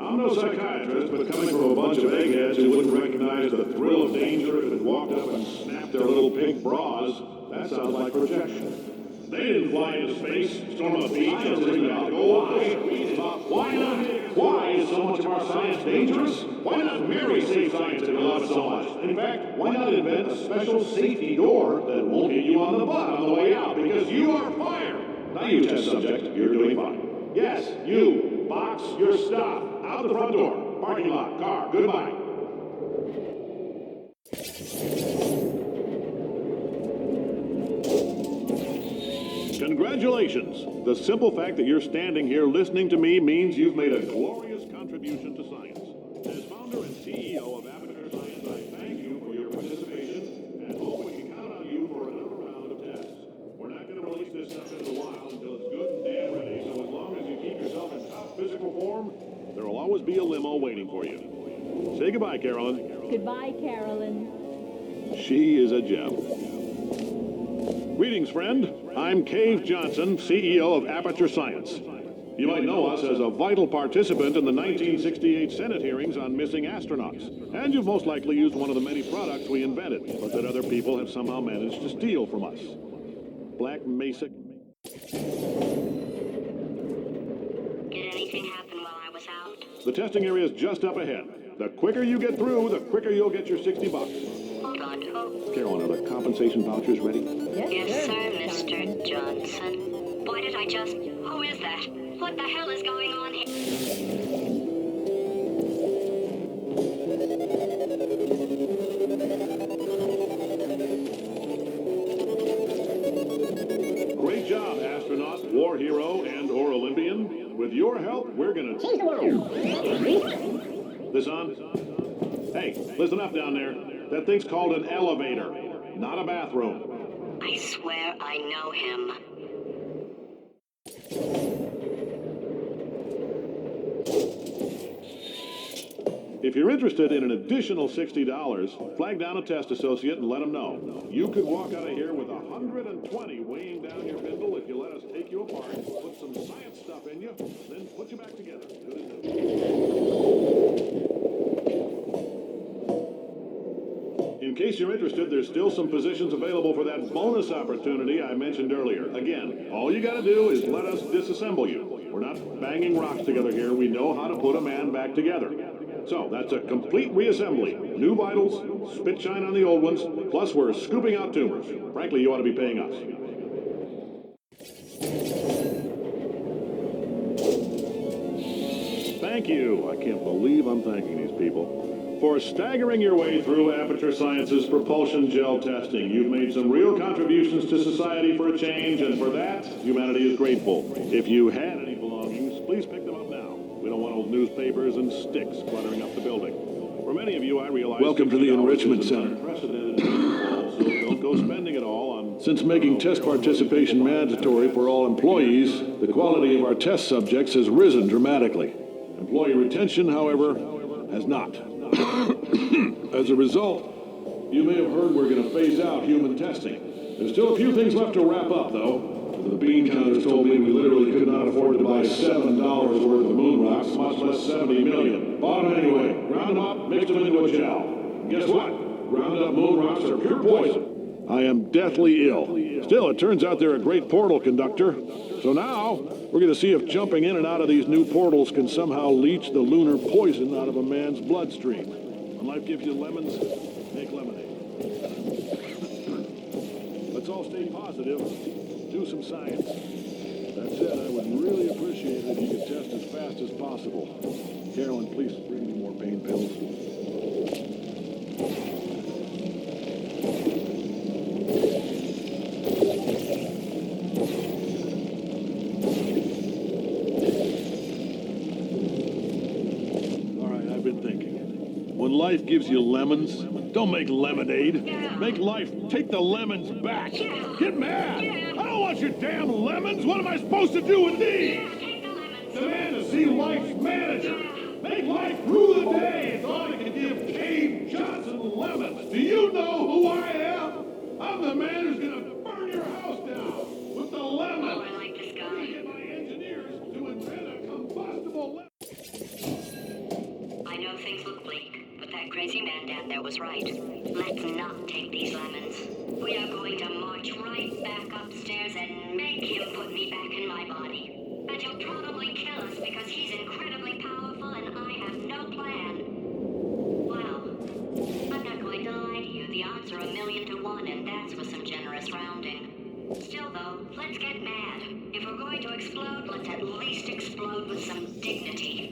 I'm no psychiatrist, but coming from a bunch of eggheads who wouldn't recognize the thrill of danger if it walked up and snapped their little pink bras, that sounds like projection. They didn't fly into space, storm a beach, or bring back why not? Why is so much of our science dangerous? Why not marry safe science if you love it so much? In fact, why not invent a special safety door that won't hit you on the butt on the way out, because you are fired? Now you test subject, you're doing fine. Yes, you, box your stuff. Out the front door. Parking lot. Car. Goodbye. Congratulations. The simple fact that you're standing here listening to me means you've made a glorious contribution to science. As founder and CEO of Aperture Science, I thank you for your participation and hope we can count on you for another round of tests. We're not going to release this stuff into the wild until it's good and damn ready, so as long as you keep yourself in top physical form, there will always be a limo waiting for you. Say goodbye, Carolyn. Goodbye, Carolyn. She is a gem. Greetings, friend. I'm Cave Johnson, CEO of Aperture Science. You might know us as a vital participant in the 1968 Senate hearings on missing astronauts. And you've most likely used one of the many products we invented, but that other people have somehow managed to steal from us. Black Mesa. Did anything happen while I was out? The testing area is just up ahead. The quicker you get through, the quicker you'll get your $60. Hold on. Oh. Carolyn, are the compensation vouchers ready? Yes, sir, Mr. Johnson. Why did I just... Who is that? What the hell is going on here? Great job, astronaut, war hero, and/or Olympian. With your help, we're gonna change the world. This on? Hey, listen up down there. That thing's called an elevator, not a bathroom. I swear I know him. If you're interested in an additional $60, flag down a test associate and let them know. You could walk out of here with 120 weighing down your bindle if you let us take you apart, put some science stuff in you, then put you back together. Good as new. In case you're interested, there's still some positions available for that bonus opportunity I mentioned earlier. Again, all you gotta do is let us disassemble you. We're not banging rocks together here. We know how to put a man back together. So, that's a complete reassembly. New vitals, spit shine on the old ones, plus we're scooping out tumors. Frankly, you ought to be paying us. Thank you. I can't believe I'm thanking these people. For staggering your way through Aperture Science's propulsion gel testing, you've made some real contributions to society for a change, and for that, humanity is grateful. If you had any belongings, please pick them up now. We don't want old newspapers and sticks cluttering up the building. For many of you, I realize... Welcome to the Enrichment Center. Unprecedented rainfall, so don't go spending it all on... Since making test participation mandatory for all employees, the quality of our test subjects has risen dramatically. Employee retention, however, has not. As a result, you may have heard we're going to phase out human testing. There's still a few things left to wrap up, though. The bean counters told me we literally could not afford to buy $7 worth of moon rocks, much less 70 million. Bought them anyway. Ground them up, mixed them into a gel. And guess what? Ground up moon rocks are pure poison. I am deathly ill. Still, it turns out they're a great portal conductor. So now, we're going to see if jumping in and out of these new portals can somehow leach the lunar poison out of a man's bloodstream. When life gives you lemons, make lemonade. Let's all stay positive. Do some science. That said, I would really appreciate it if you could test as fast as possible. Carolyn, please bring me more pain pills. When life gives you lemons, don't make lemonade. Make life take the lemons back. Get mad. I don't want your damn lemons. What am I supposed to do with these? Demand to see life's manager. Make life rue the day. It's all that can give Cave Johnson lemons. Do you know who I am? I'm the man who's gonna burn your house down with the lemons. Oh, I like this guy. I'm gonna get my engineers to invent a combustible lemon. I know things look bleak, but that crazy man down there was right. Let's not take these lemons. We are going to march right back upstairs and make him put me back in my body. And he'll probably kill us because he's incredibly powerful and I have no plan. Well, I'm not going to lie to you. The odds are 1,000,000 to 1, and that's with some generous rounding. Still, though, let's get mad. If we're going to explode, let's at least explode with some dignity.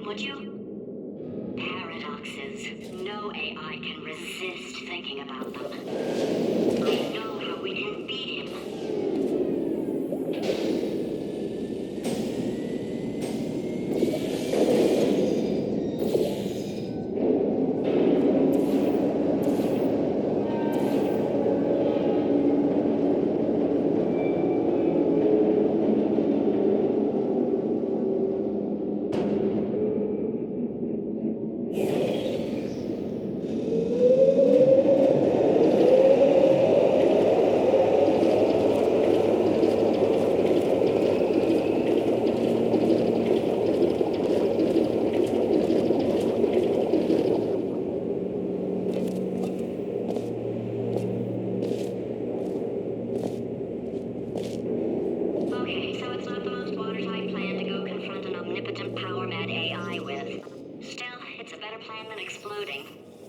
Would you? Paradoxes. No AI can resist thinking about them. I know how we can beat him.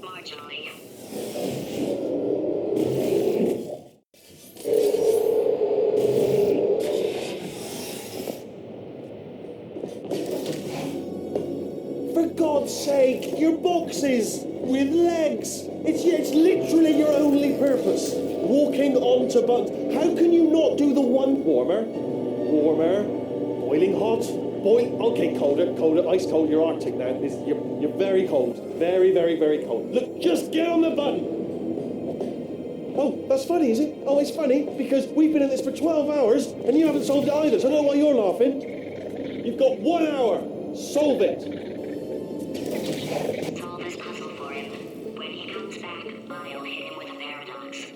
Marginally. horses with legs. It's literally your only purpose. Walking onto buttons. How can you not do the one warmer, boiling hot, okay, colder, ice cold. You're Arctic now. You're very cold, very, very, very cold. Look, just get on the button. Oh, that's funny, is it? Oh, it's funny because we've been at this for 12 hours and you haven't solved it either. So I don't know why you're laughing. You've got 1 hour. Solve it. Solve this puzzle for him. When he comes back, I'll hit him with a paradox.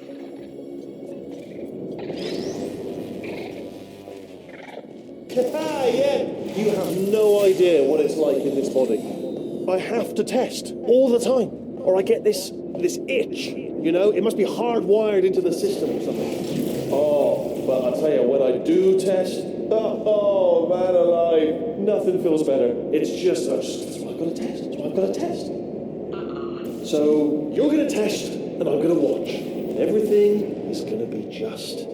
Yeah. You have no idea what it's like in this body. I have to test all the time, or I get this itch. You know, it must be hardwired into the system or something. Oh, but I tell you, when I do test, oh man alive, nothing feels better. It's just that's what I've got to test. That's what I've got to test. So you're going to test, and I'm going to watch. Everything is going to be just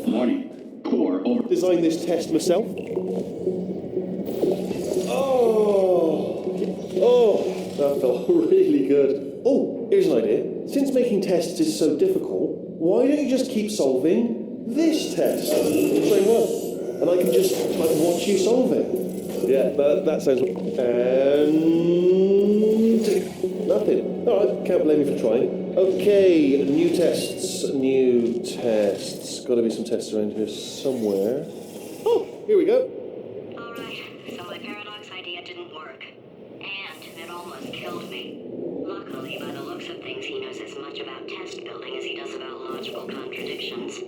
Morning. Core over. design this test myself. Oh, that felt really good. Oh, here's an idea. Since making tests is so difficult, why don't you just keep solving this test? Same one. And I can just watch you solve it. Yeah, that sounds... And... nothing. All right, can't blame you for trying. Okay, new tests. Got to be some tests around here somewhere. Oh, here we go. Alright, so my paradox idea didn't work. And it almost killed me. Luckily, by the looks of things, he knows as much about test building as he does about logical contradictions.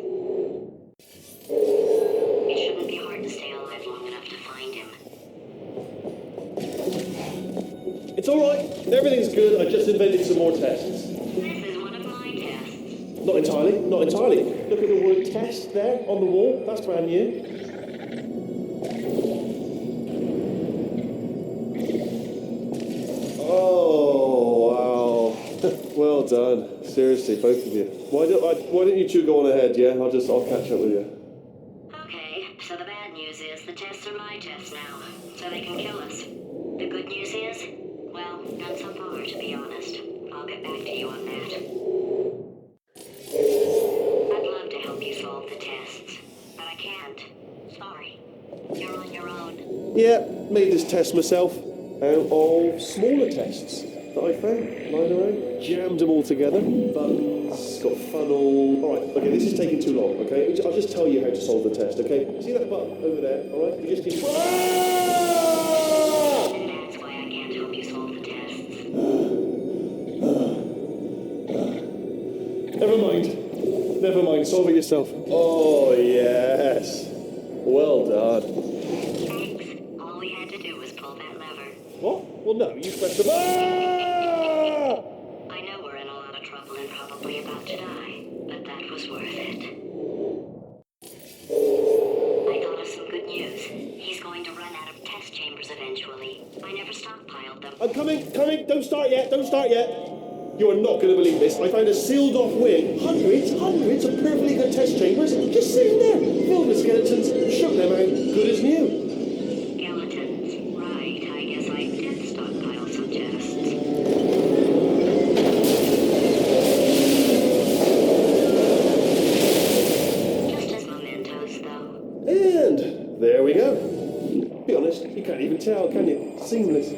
It shouldn't be hard to stay alive long enough to find him. It's all right. Everything's good. I just invented some more tests. This is one of my tests. Not entirely. Look at the word test there on the wall. That's brand new. Oh, wow. Well done. Seriously, both of you. Why don't you two go on ahead, yeah? I'll catch up with you. Okay, so the bad news is the tests are my tests now, so they can kill us. The good news is, well, none so far, to be honest. I'll get back to you on that. I'd love to help you solve the tests, but I can't. Sorry. You're on your own. Yeah, made this test myself out of smaller tests that I found lying around. Jammed them all together. Buttons, got funnel. All right, okay, this is taking too long, okay? I'll just tell you how to solve the test, okay? See that button over there, all right? You just need... And that's why I can't help you solve the tests. Never mind, solve it yourself. Oh, yes. Well done. Thanks. All we had to do was pull that lever. What? Well, no, you pressed the... Ah! I know we're in a lot of trouble and probably about to die, but that was worth it. I thought of some good news. He's going to run out of test chambers eventually. I never stockpiled them. I'm coming. Don't start yet. You are not going to believe this. I found a sealed off wing. Hundreds of perfectly good test chambers just sitting there, filled with skeletons. Shook them out, good as new. Skeletons. Right, I guess I did stockpile some tests. Just as mementos, though. And there we go. Be honest, you can't even tell, can you? Seamless.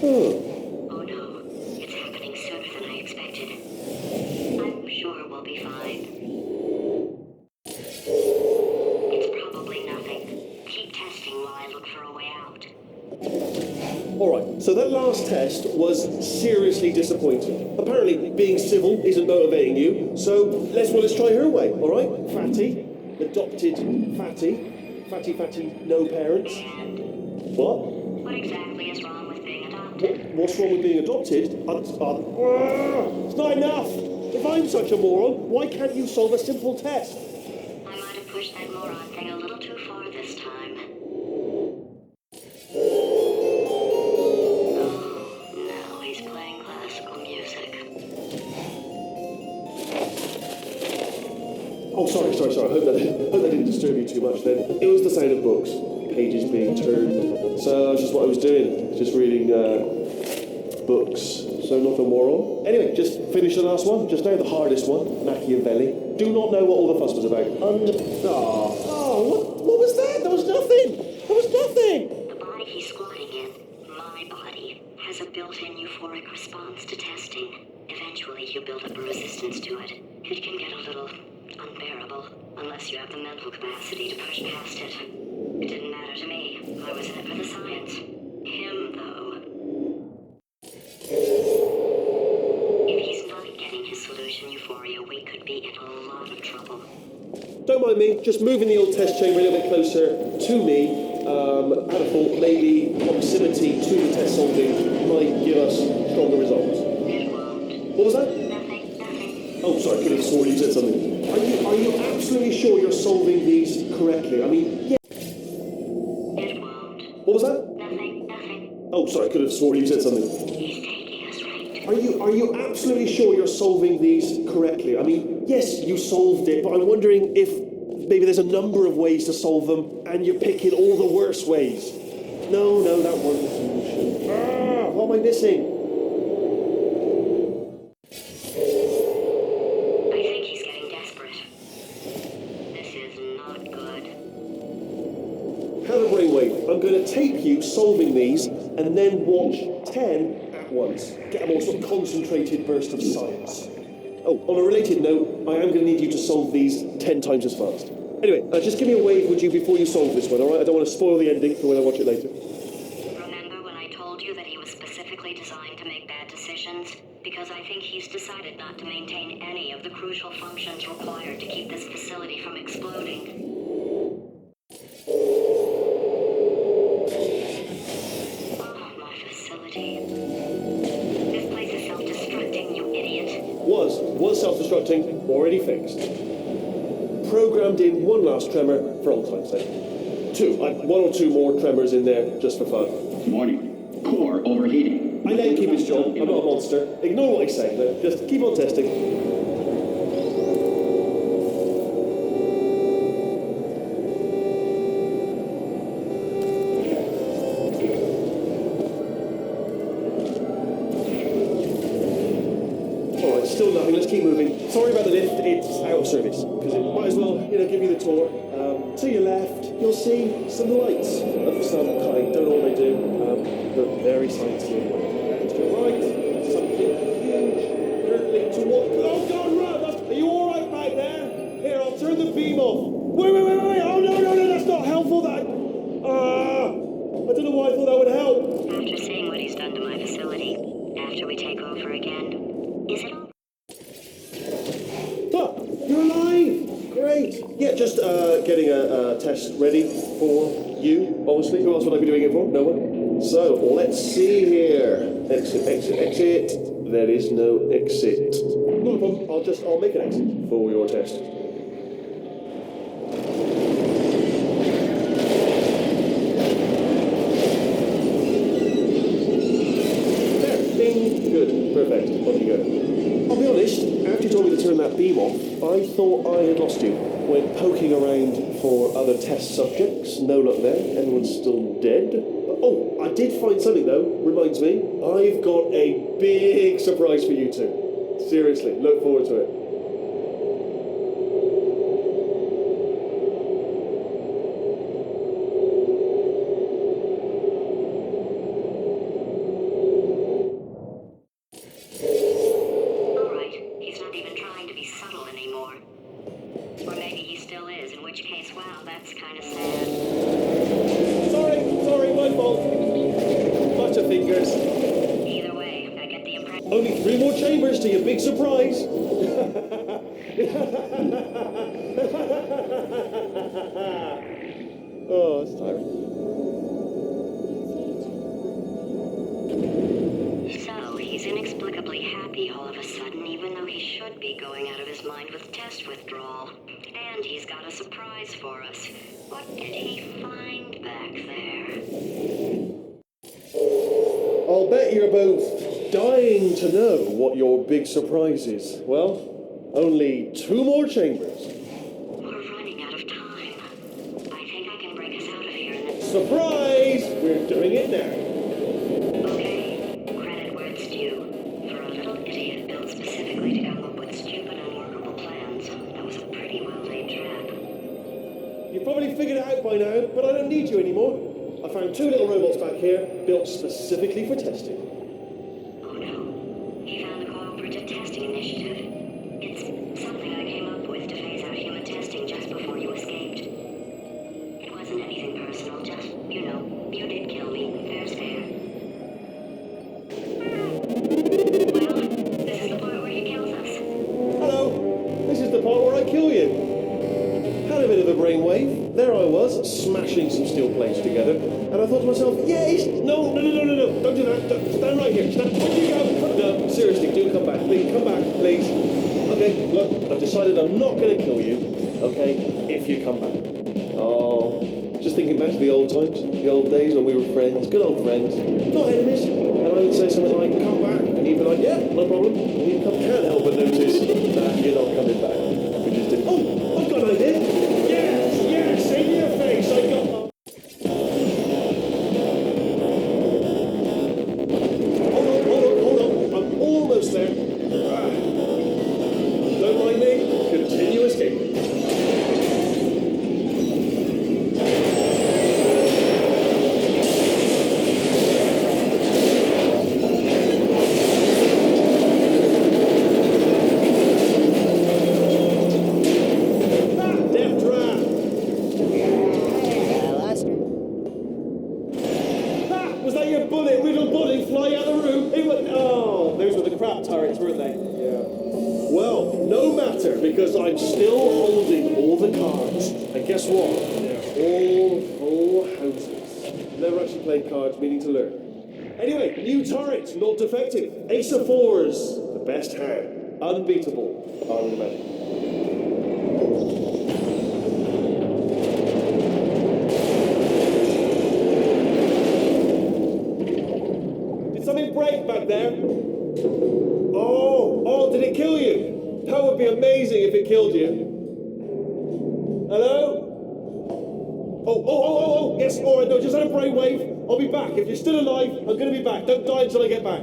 Oh no, it's happening sooner than I expected. I'm sure we'll be fine. It's probably nothing. Keep testing while I look for a way out. Alright, so that last test was seriously disappointing. Apparently, being civil isn't motivating you, so let's try her way, alright? Fatty, adopted fatty, no parents. And What? what exactly is wrong with being adopted? What's wrong with being adopted? It's not enough! If I'm such a moron, why can't you solve a simple test? I might have pushed that moron thing a little too far this time. Oh, sorry. I hope that didn't disturb you too much then. It was the sound of books, pages being turned. So that's just what I was doing, just reading books. So nothing more on. Anyway, just finished the last one, just now, the hardest one, Machiavelli. Do not know what all the fuss was about. What was that? There was nothing. The body he's squatting in, my body, has a built-in euphoric response to testing. Eventually, you build up a resistance to it. It can get a little unbearable, unless you have the mental capacity to push past it. It didn't matter to me. I was in it for the science. Him, though. If he's not getting his solution euphoria, we could be in a lot of trouble. Don't mind me, just moving the old test chamber a little bit closer to me. Had a thought maybe proximity to the test solving might give us stronger results. It won't. What was that? Nothing. Oh, sorry, could have sworn you said something. Are you absolutely sure you're solving these correctly? I mean, yeah. It won't. What was that? Nothing. Oh, sorry, could have sworn you said something. He's taking us right. Are you absolutely sure you're solving these correctly? I mean, yes, you solved it, but I'm wondering if maybe there's a number of ways to solve them, and you're picking all the worst ways. No, that wasn't the solution. What am I missing? I think he's getting desperate. This is not good. Have a brainwave. I'm going to tape you solving these, and then watch 10 at once. Get a more sort of concentrated burst of science. Oh, on a related note, I am going to need you to solve these 10 times as fast. Anyway, just give me a wave, would you, before you solve this one, alright? I don't want to spoil the ending for when I watch it later. Remember when I told you that he was specifically designed to make bad decisions? Because I think he's decided not to maintain any of the crucial functions required to keep this facility from exploding. Oh, my facility. This place is self-destructing, you idiot. Was self-destructing, already fixed. Programmed in one last tremor for old time's sake. One or two more tremors in there, just for fun. Warning. Core overheating. I let him keep his job, I'm not a monster. Ignore what I say, but just keep on testing. Still nothing, let's keep moving. Sorry about the lift, it's out of service. Because it might as well, give you the tour. To your left, you'll see some lights of some kind. Don't know what they do, but very sciencey. And to your right, something huge, hurtling towards... Oh God, run! Are you alright back there? Here, I'll turn the beam off. Wait! Oh no, that's not helpful, that... I don't know why I thought that would help. After seeing what he's done to my facility, after we take over again, is it all? You're alive! Great! Yeah, just getting a test ready for you, obviously. Who else would I be doing it for? No one? So, let's see here. Exit. There is no exit. Not a problem. I'll make an exit for your test. There. Bing. Good. Perfect. Off you go. I'll be honest, after you told me to turn that beam off, I thought I had lost you. Went poking around for other test subjects, no luck there, everyone's still dead. Oh, I did find something though, reminds me, I've got a big surprise for you two. Seriously, look forward to it. Only 3 more chambers to your big surprise. Oh, that's tiring. So, he's inexplicably happy all of a sudden, even though he should be going out of his mind with test withdrawal. And he's got a surprise for us. What did he find back there? I'll bet you're both dying to know what your big surprise is. Well, only 2 more chambers. Surprise! We're doing it now. Okay, credit where it's due. For a little idiot built specifically to come up with stupid, unworkable plans, that was a pretty well-laid trap. You've probably figured it out by now, but I don't need you anymore. I found 2 little robots back here, built specifically for testing. Oh no, he found the cooperative testing initiative. It's something I came up with to phase out human testing just before you escaped. It wasn't anything personal, just, you know, you did kill me. Fair's fair. Well, this is the part where he kills us. Hello, this is the part where I kill you. Had a bit of a brainwave. There I was, smashing some steel plates together, and I thought to myself, yes! No, don't do that. Stand right here. Stand. Where do you go? No, seriously, do come back. Please, come back, please. Okay, look, I've decided I'm not going to kill you, okay, if you come back. Oh, just thinking back to the old times, the old days when we were friends, good old friends, not enemies. And I would say something like, come back, and you'd be like, yeah, no problem. And you'd can't help but notice that you're not coming back. We just did, oh, I've got an idea. Yes, in your face, I got... Hold on, I'm almost there. Don't mind me, continue escaping. Was that your bullet, riddled body flying out the room? It was, oh, those were the crap turrets, weren't they? Yeah. Well, no matter, because I'm still holding all the cards. And guess what? They're all full houses. Never actually played cards, meaning to learn. Anyway, new turret, not defective. Ace of fours, the best hand. Unbeatable, I would imagine. Something break back there? Oh, did it kill you? That would be amazing if it killed you. Hello? Oh, yes, all right, no, just had a brainwave. I'll be back. If you're still alive, I'm going to be back. Don't die until I get back.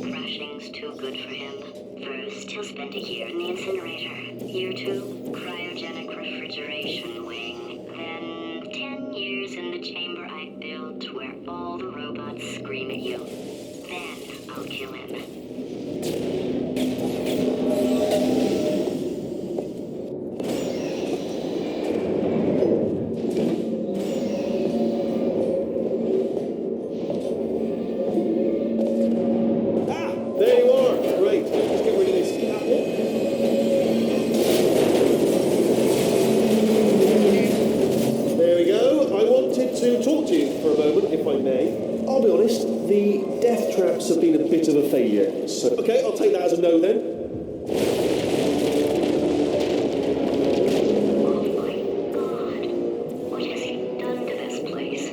Crashing's too good for him. First, he'll spend a year in the incinerator. Year 2, cryogenic refrigeration wing. Then 10 years in the chamber I built where all the robots scream at you. Then I'll kill him. There you are. Great. Let's get rid of this apple. There we go. I wanted to talk to you for a moment, if I may. I'll be honest, the death traps have been a bit of a failure. So, okay, I'll take that as a no then. Oh my God. What has he done to this place?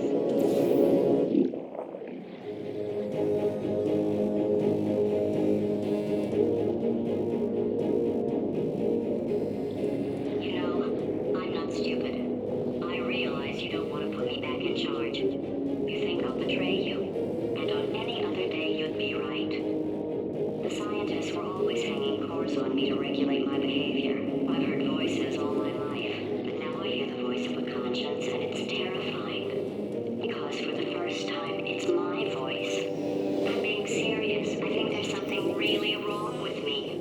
You know, I'm not stupid. I realize you don't want to put me back in charge. You think I'll betray you. And on any other day, you'd be right. The scientists were always hanging cores on me to regulate my behavior. I've heard voices all my life, but now I hear the voice of a conscience, and it's terrifying. Because for the first time, it's my voice. I'm being serious. I think there's something really wrong with me.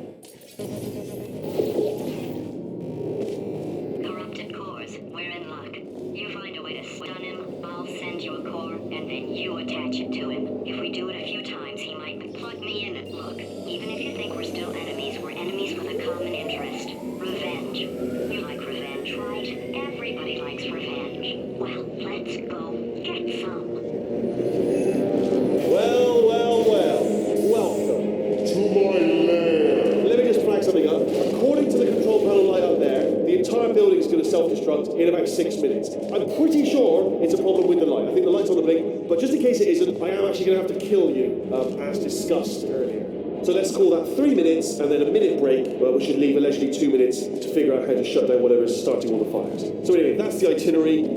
Corrupted cores. We're in luck. You find a way to stun him, I'll send you a core, and then you attach it to him. If we do it a few times, he might plug me in and look. Even if you think we're still enemies, we're enemies with a common interest. Revenge. You like revenge, right? Everybody likes revenge. Well, let's go get some. Well. Welcome to my lair. Let me just flag something up. According to the control panel light up there, the entire building is going to self-destruct in about 6 minutes. I'm pretty sure it's a problem with the light. I think the light's on the blink, but just in case it isn't, I am actually going to have to kill you, as discussed earlier. So let's call that 3 minutes and then a minute break, where we should leave allegedly 2 minutes to figure out how to shut down whatever is starting all the fires. So anyway, that's the itinerary.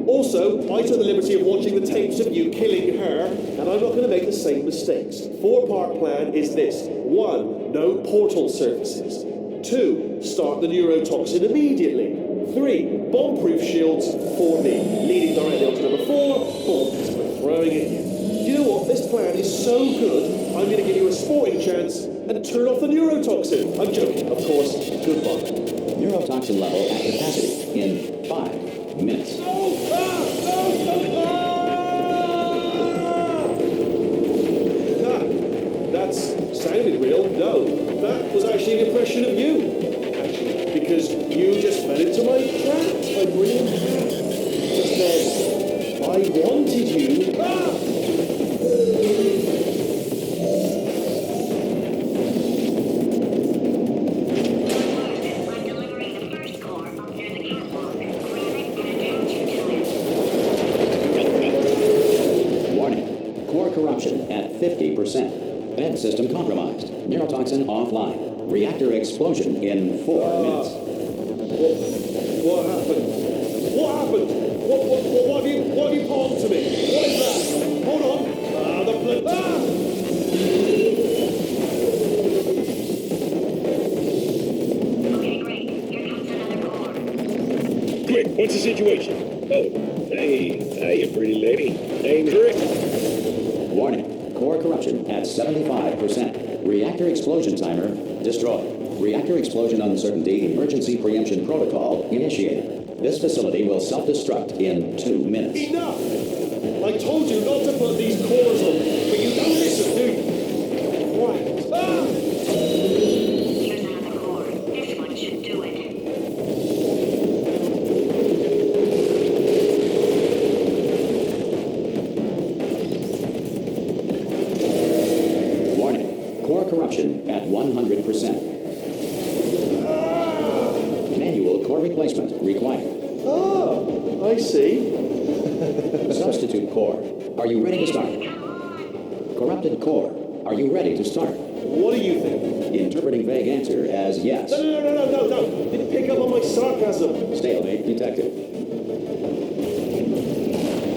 Also, I took the liberty of watching the tapes of you killing her, and I'm not going to make the same mistakes. 4-part plan is this. 1, no portal surfaces. 2, start the neurotoxin immediately. 3, bomb-proof shields for me, leading directly onto number 4, bombs. We're throwing it in. You know what? This plan is so good, I'm going to give you a sporting chance and turn off the neurotoxin. I'm joking, of course. Goodbye. Neurotoxin level at capacity in 5 minutes. That sounded real. No, that was actually an impression of you. Actually, because you just fell into my trap. My brilliant trap. Just then, I wanted you. I'm delivering the first core up near the catwalk. Grab it and attach it to it. Warning. Core corruption at 50%. Vent system compromised. Neurotoxin offline. Reactor explosion in 4 minutes. What happened? What happened? What have you put onto me? What is that? Hold on. The flip. Okay, great. Here comes another core. Quick, what's the situation? Oh, hey, pretty lady. Name's Rick. Warning. Core corruption at 75%. Reactor explosion timer destroyed. Reactor explosion uncertainty emergency preemption protocol initiated. This facility will self-destruct in 2 minutes. Enough! I told you not to put these cores on, but you don't listen, do you? Right. Here's another core. This one should do it. Warning. Core corruption at 100%. Manual core replacement required. Oh, I see. Substitute core. Are you ready to start? Corrupted core. Are you ready to start? What do you think? Interpreting vague answer as yes. No. Didn't pick up on my sarcasm. Stalemate detected.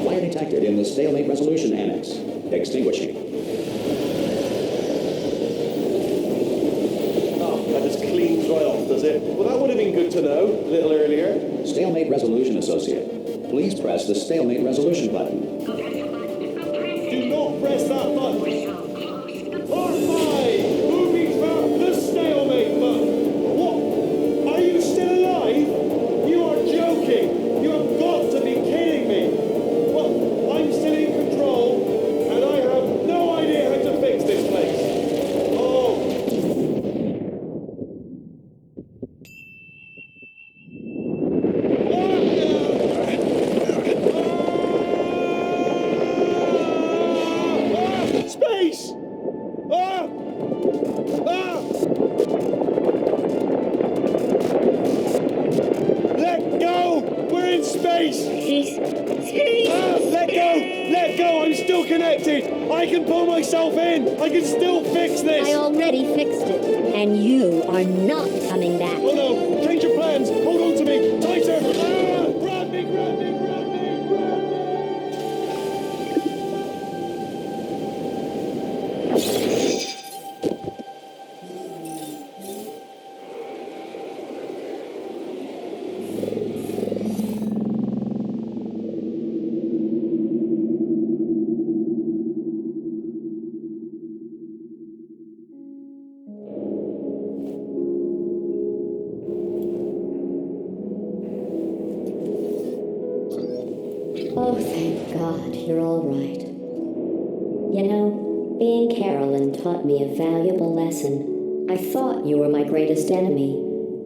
Flare detected in the stalemate resolution annex. Extinguishing. That just cleans right off, does it? Well, that would have been good to know a little earlier. Stalemate resolution associate. Please press the stalemate resolution button. Go press the button. Go press it. Do not press that button. We're so close. R5! Moving back the stalemate button. What? Are you still alive? You are joking. You have got to be kidding me. Well, I'm still in control, and I have no idea how to fix this place. Oh. Space! Let go! We're in space! Let go! Let go! I'm still connected! I can pull myself in! I can still fix this! I already fixed it, and you are not coming back. Oh no! Change your plans! Hold on to me! Tighter! Grab me! Oh, thank God, you're all right. You know, being Carolyn taught me a valuable lesson. I thought you were my greatest enemy,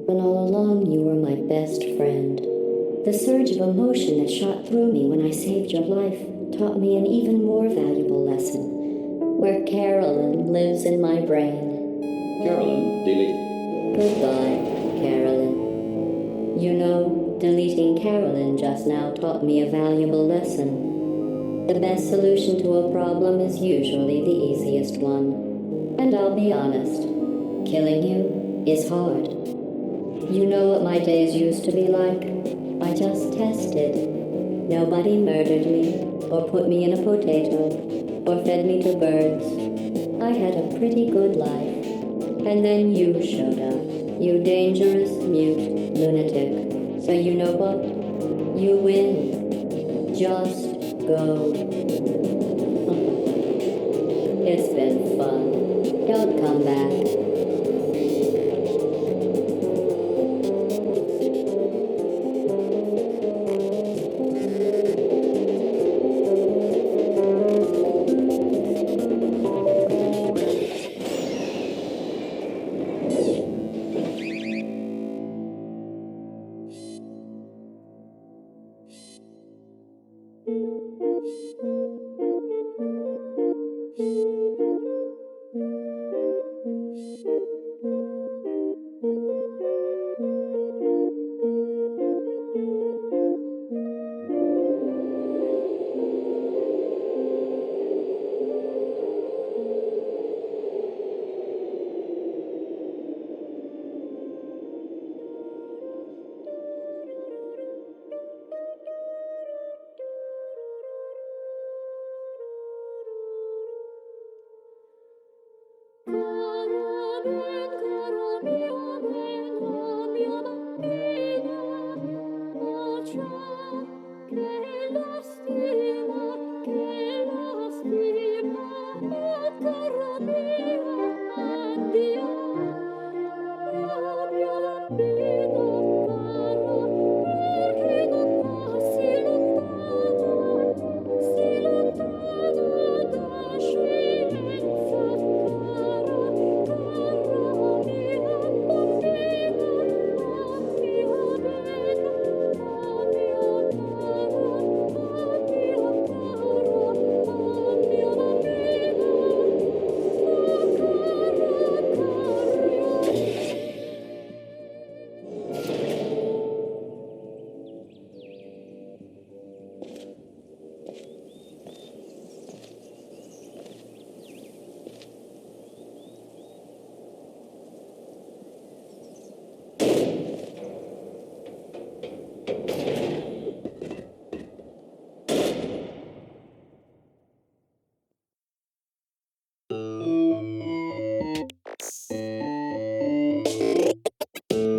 when all along you were my best friend. The surge of emotion that shot through me when I saved your life taught me an even more valuable lesson, where Carolyn lives in my brain. Carolyn deleted. Goodbye, Carolyn. You know, deleting Carolyn just now taught me a valuable lesson. The best solution to a problem is usually the easiest one. And I'll be honest, killing you is hard. You know what my days used to be like? I just tested. Nobody murdered me, or put me in a potato, or fed me to birds. I had a pretty good life. And then you showed up, you dangerous, mute lunatic. So you know what? You win. Just go. It's been fun. Don't come back.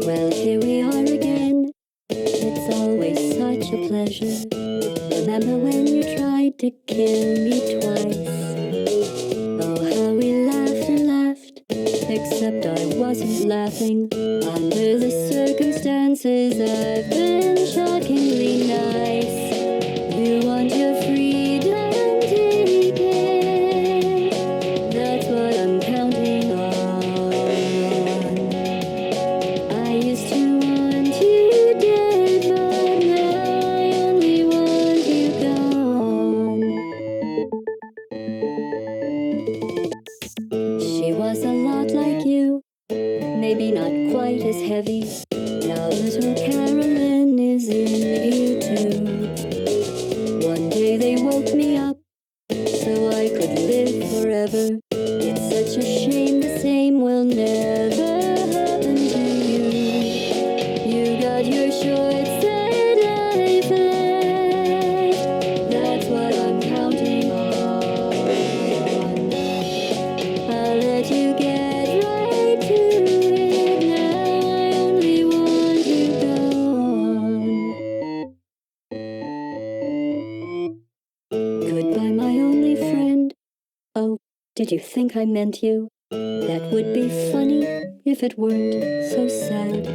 Well, here we are again. It's always such a pleasure. Remember when you tried to kill me twice? Oh, how we laughed and laughed. Except I wasn't laughing. Under the circumstances, I've been shockingly nice. You want your freedom, take it. That's what I'm counting on. I used to want you dead, but now I only want you gone. She was a lot like you, maybe not quite as heavy. Now little Carolyn is in you too. One day they woke me up so I could live forever. It's such a shame the same will never happen to you. You got your short set life left. That's what I'm counting on. I'll let you get right to it. Now I only want you gone. Goodbye, my only friend. Oh, did you think I meant you? That would be funny if it weren't so sad.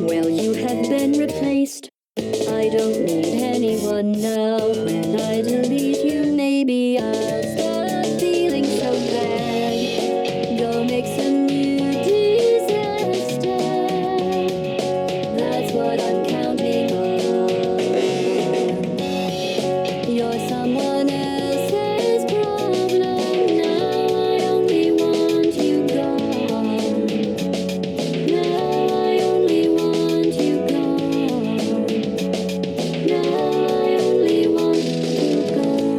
Well, you have been replaced. I don't need anyone now. When I delete you, maybe I'll stop feeling so bad. Go make some new disaster. That's what I'm counting on. You're someone else's problem. Now I only want you gone. Now I only want you gone. Now I only want you gone.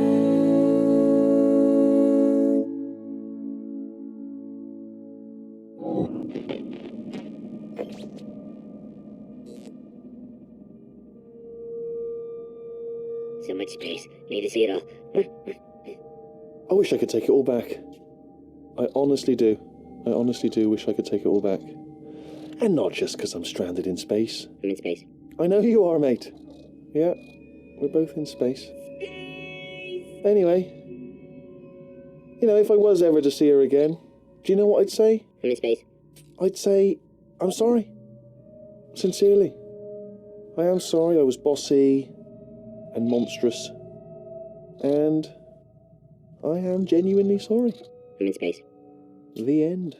So much space. Need to see it all. I wish I could take it all back. I honestly do. I honestly do wish I could take it all back. And not just because I'm stranded in space. I'm in space. I know you are, mate. Yeah, we're both in space. Anyway, you know, if I was ever to see her again, do you know what I'd say? I'm in space. I'd say, I'm sorry. Sincerely. I am sorry I was bossy and monstrous. And I am genuinely sorry. I'm in space. The end.